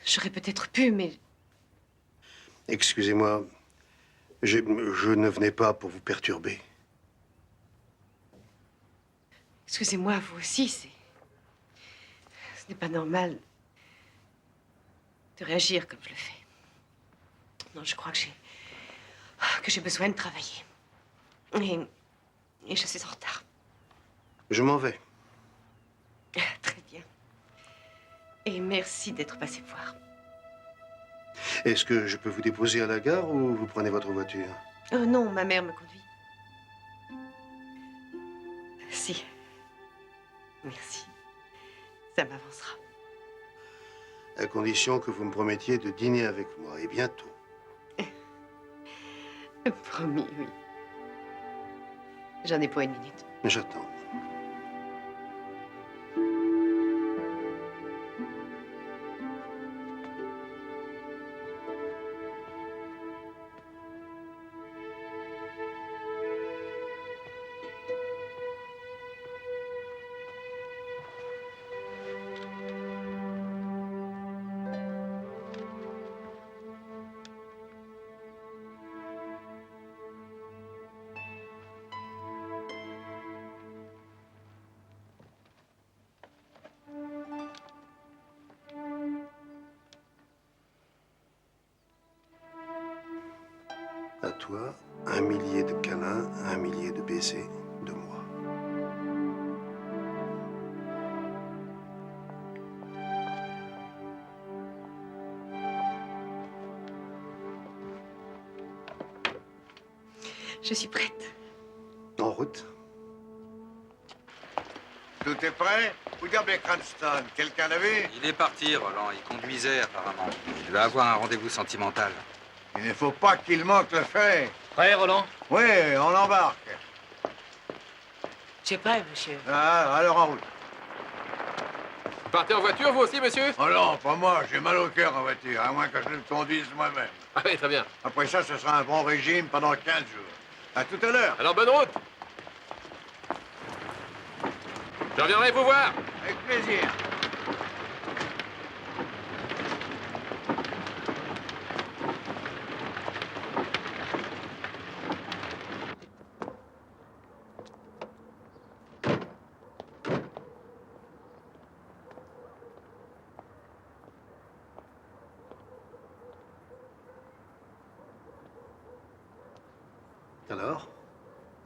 J'aurais peut-être pu, mais... Excusez-moi, je ne venais pas pour vous perturber. Excusez-moi, vous aussi, Ce n'est pas normal de réagir comme je le fais. Non, je crois que j'ai besoin de travailler. Et je suis en retard. Je m'en vais. Très bien. Et merci d'être passé voir. Est-ce que je peux vous déposer à la gare ou vous prenez votre voiture? Oh non, ma mère me conduit. Si. Merci. Ça m'avancera. À condition que vous me promettiez de dîner avec moi, et bientôt. Promis, oui. J'en ai pour une minute. J'attends. toi, 1 millier de câlins, 1 millier de baisers de moi. Je suis prête. En route. Tout est prêt? Où diable est Cranston? Quelqu'un l'a vu? Il est parti, Roland. Il conduisait, apparemment. Il va avoir un rendez-vous sentimental. Il ne faut pas qu'il manque le fait. Prêt, Roland? Oui, on l'embarque. C'est prêt, monsieur. Ah, alors en route. Vous partez en voiture, vous aussi, monsieur? Oh non, pas moi. J'ai mal au cœur en voiture, à moins que je le conduise moi-même. Ah oui, très bien. Après ça, ce sera un bon régime pendant 15 jours. À tout à l'heure. Alors, bonne route! Je reviendrai vous voir. Avec plaisir. Alors,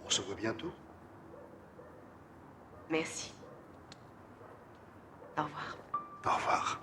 on se voit bientôt? Merci. Au revoir. Au revoir.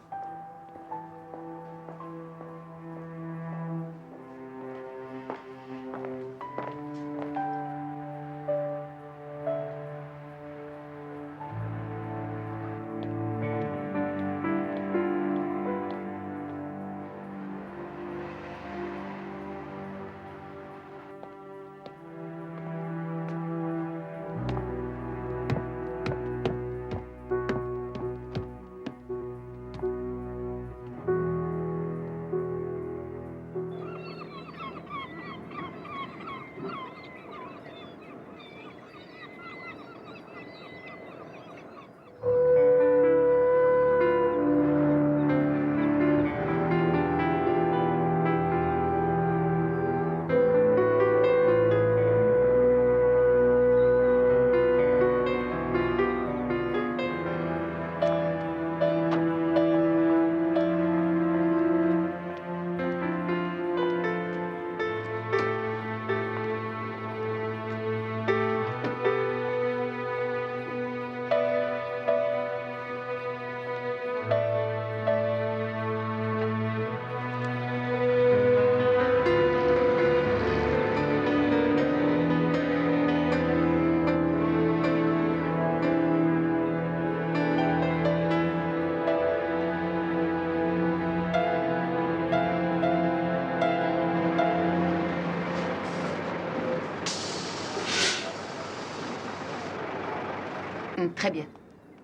Très bien.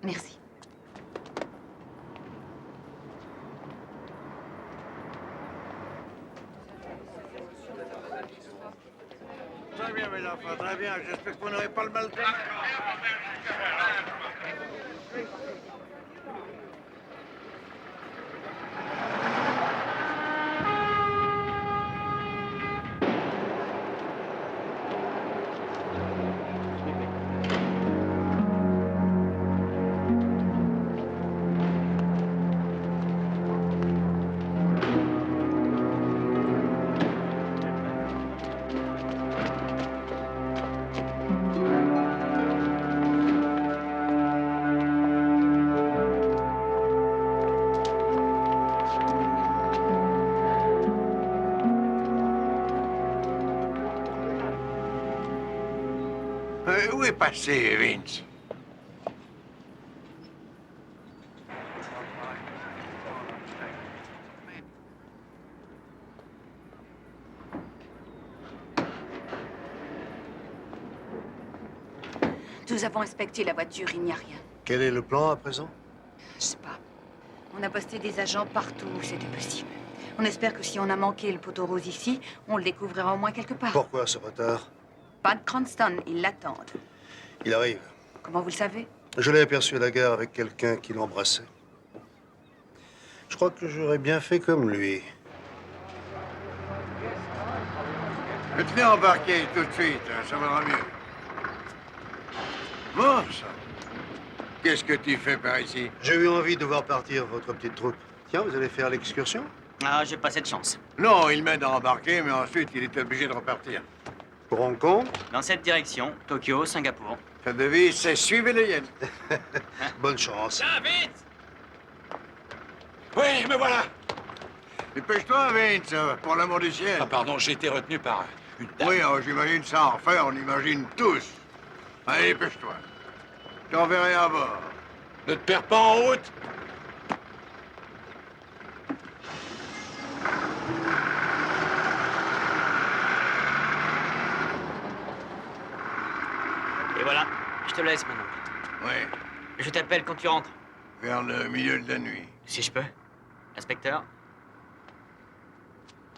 Merci. Très bien, mes enfants, très bien. J'espère que vous n'aurez pas le mal de tête. Où est passé Vince? Nous avons inspecté la voiture, il n'y a rien. Quel est le plan à présent? Je sais pas. On a posté des agents partout où c'était possible. On espère que si on a manqué le poteau rose ici, on le découvrira au moins quelque part. Pourquoi ce retard? Pas de Cranston, ils l'attendent. Il arrive. Comment vous le savez? Je l'ai aperçu à la gare avec quelqu'un qui l'embrassait. Je crois que j'aurais bien fait comme lui. Je te l'ai embarqué tout de suite, ça vaudra mieux. Bon, ça. Qu'est-ce que tu fais par ici? J'ai eu envie de voir partir votre petite troupe. Tiens, vous allez faire l'excursion? Ah, j'ai pas cette chance. Non, il m'aide à embarquer, mais ensuite, il est obligé de repartir. Pour Hong Kong? Dans cette direction, Tokyo, Singapour. Sa devise, c'est suivez les hyènes. Bonne chance. Tiens, vite! Oui, me voilà. Dépêche-toi, Vince, pour l'amour du ciel. Ah, pardon, j'ai été retenu par une dame. Oui, j'imagine ça. Enfin, on imagine tous. Allez, dépêche-toi. Je t'enverrai à bord. Ne te perds pas en route. Et voilà, je te laisse maintenant. Oui, Je t'appelle quand tu rentres. vers le milieu de la nuit. Si je peux. Inspecteur?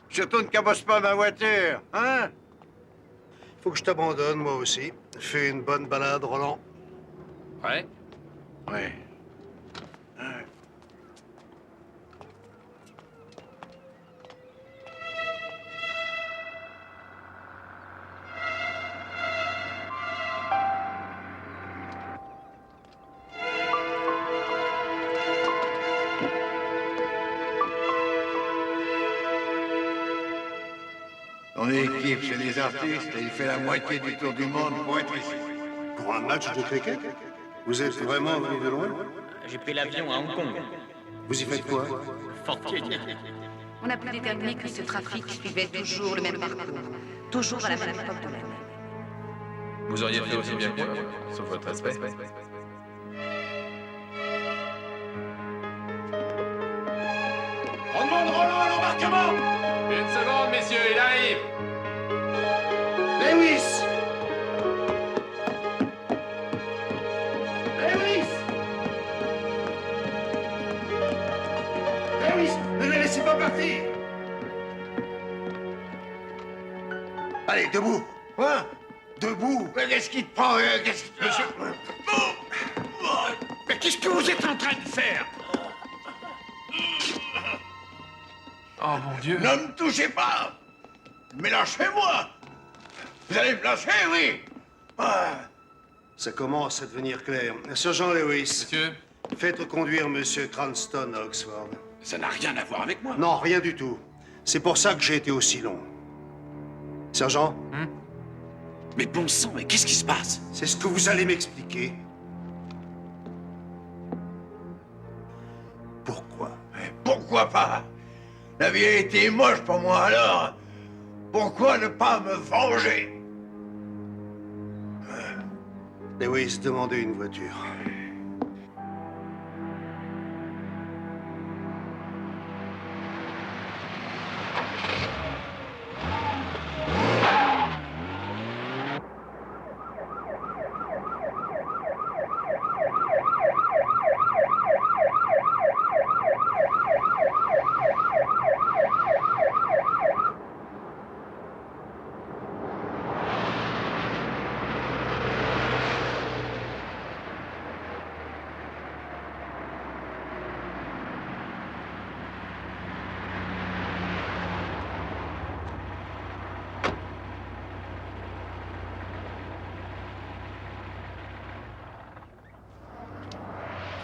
Surtout ne cabosse pas ma voiture, hein? Faut que je t'abandonne, moi aussi. Fais une bonne balade, Roland. Ouais. Oui. Ton équipe, c'est des artistes et il fait la moitié du tour du monde pour être ici. Pour un match de cricket? Vous êtes vraiment venu de loin? J'ai pris l'avion à Hong Kong. Vous y faites quoi? Fortune. On a pu déterminer que ce trafic suivait toujours le même parcours, toujours à la même époque de l'année. Vous auriez fait aussi bien que moi, sauf votre respect. On demande Roland à l'embarquement. Une seconde, messieurs, il arrive. Lewis! Lewis! Lewis, ne les laissez pas partir! Allez, debout! Quoi? Debout! Mais qu'est-ce qui te prend? Qu'est-ce qui te... Monsieur... Mais qu'est-ce que vous êtes en train de faire? Oh mon Dieu. Ne me touchez pas! Mais lâchez-moi! Vous allez me lâcher, oui? Ça commence à devenir clair. Sergent Lewis. Monsieur? Faites reconduire Monsieur Cranston à Oxford. Ça n'a rien à voir avec moi. Non, rien du tout. C'est pour ça que j'ai été aussi long. Sergent? Mais bon sang, mais qu'est-ce qui se passe? C'est ce que vous allez m'expliquer. Pourquoi? Mais pourquoi pas? La vie a été moche pour moi, alors pourquoi ne pas me venger? Lewis, demandez une voiture.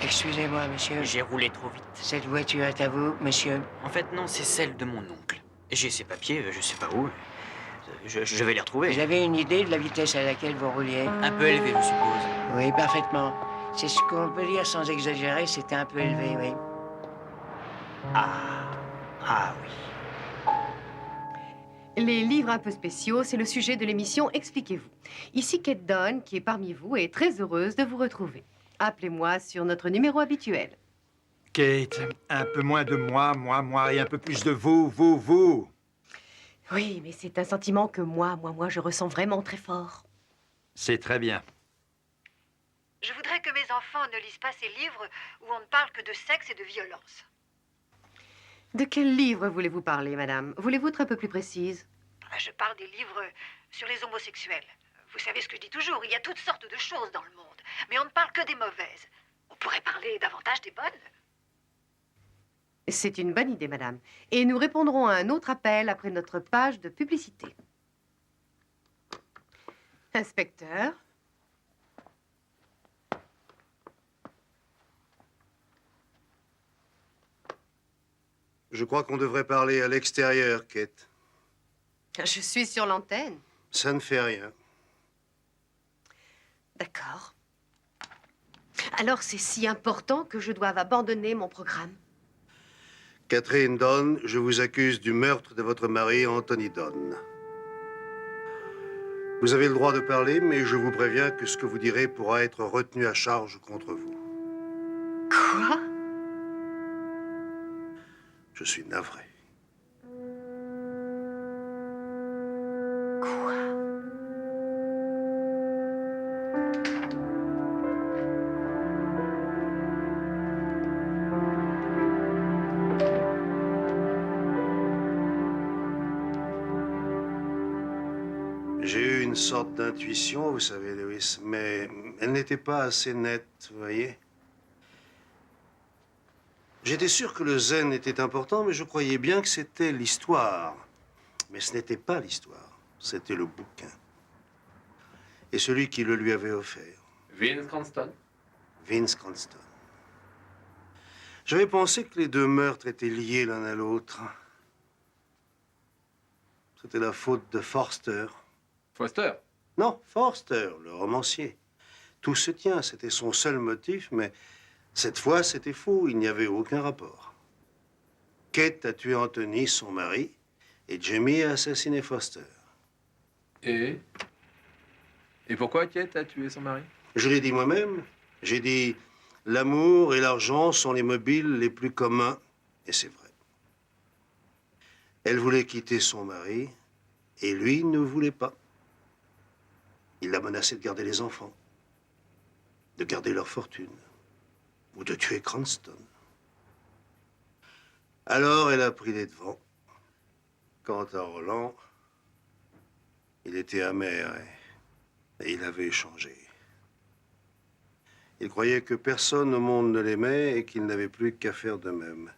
Excusez-moi, monsieur. J'ai roulé trop vite. Cette voiture est à vous, monsieur? En fait, non, c'est celle de mon oncle. J'ai ses papiers, je sais pas où. Je vais les retrouver. Vous avez une idée de la vitesse à laquelle vous rouliez? Un peu élevé, je suppose. Oui, parfaitement. C'est ce qu'on peut dire sans exagérer, c'était un peu élevé, oui. Ah oui. Les livres un peu spéciaux, c'est le sujet de l'émission Expliquez-vous. Ici Kate Dunn, qui est parmi vous, et est très heureuse de vous retrouver. Appelez-moi sur notre numéro habituel. Kate, un peu moins de moi, et un peu plus de vous. Oui, mais c'est un sentiment que moi, je ressens vraiment très fort. C'est très bien. Je voudrais que mes enfants ne lisent pas ces livres où on ne parle que de sexe et de violence. De quel livre voulez-vous parler, madame? Voulez-vous être un peu plus précise? Je parle des livres sur les homosexuels. Vous savez ce que je dis toujours, il y a toutes sortes de choses dans le monde, mais on ne parle que des mauvaises. On pourrait parler davantage des bonnes. C'est une bonne idée, madame. Et nous répondrons à un autre appel après notre page de publicité. Inspecteur? Je crois qu'on devrait parler à l'extérieur, Kate. Je suis sur l'antenne. Ça ne fait rien. D'accord. Alors c'est si important que je doive abandonner mon programme. Catherine Dunn, je vous accuse du meurtre de votre mari, Anthony Dunn. Vous avez le droit de parler, mais je vous préviens que ce que vous direz pourra être retenu à charge contre vous. Quoi? Je suis navré. J'ai eu une sorte d'intuition, vous savez, Lewis, mais elle n'était pas assez nette, vous voyez. J'étais sûr que le zen était important, mais je croyais bien que c'était l'histoire. Mais ce n'était pas l'histoire, c'était le bouquin. Et celui qui le lui avait offert. Vince Cranston. Vince Cranston. J'avais pensé que les deux meurtres étaient liés l'un à l'autre. C'était la faute de Forster. Foster? Non, Forster, le romancier. Tout se tient, c'était son seul motif, mais cette fois, c'était faux, il n'y avait aucun rapport. Kate a tué Anthony, son mari, et Jamie a assassiné Foster. Et pourquoi Kate a tué son mari? Je l'ai dit moi-même. J'ai dit, l'amour et l'argent sont les mobiles les plus communs, et c'est vrai. Elle voulait quitter son mari, et lui ne voulait pas. Il l'a menacé de garder les enfants, de garder leur fortune, ou de tuer Cranston. Alors, elle a pris les devants. Quant à Roland, il était amer et il avait changé. Il croyait que personne au monde ne l'aimait et qu'il n'avait plus qu'à faire de même.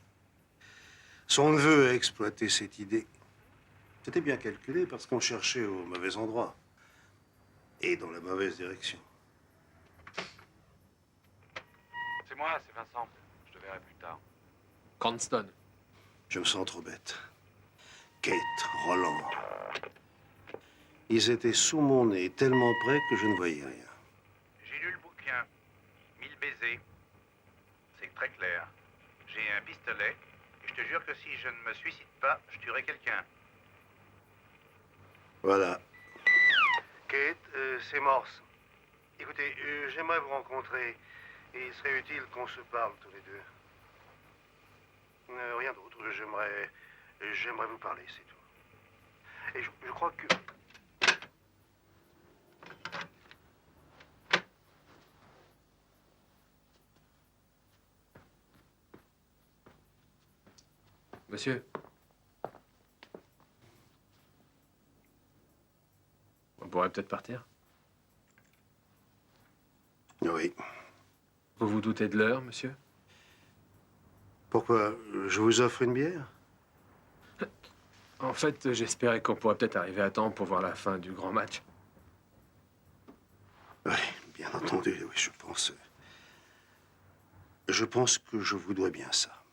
Son neveu a exploité cette idée. C'était bien calculé parce qu'on cherchait au mauvais endroit et dans la mauvaise direction. C'est moi, c'est Vincent. Je te verrai plus tard. Cranston. Je me sens trop bête. Kate, Roland. Ils étaient sous mon nez, tellement près que je ne voyais rien. J'ai lu le bouquin. 1000 baisers. C'est très clair. J'ai un pistolet. Et je te jure que si je ne me suicide pas, je tuerai quelqu'un. Voilà. Kate, c'est Morse. Écoutez, j'aimerais vous rencontrer. Et il serait utile qu'on se parle tous les deux. Rien d'autre. J'aimerais vous parler, c'est tout. Et je crois que... Monsieur. On pourrait peut-être partir. Oui. Vous vous doutez de l'heure, monsieur? Pourquoi? Je vous offre une bière? En fait, j'espérais qu'on pourrait peut-être arriver à temps pour voir la fin du grand match. Oui, bien entendu, oui, je pense que je vous dois bien ça.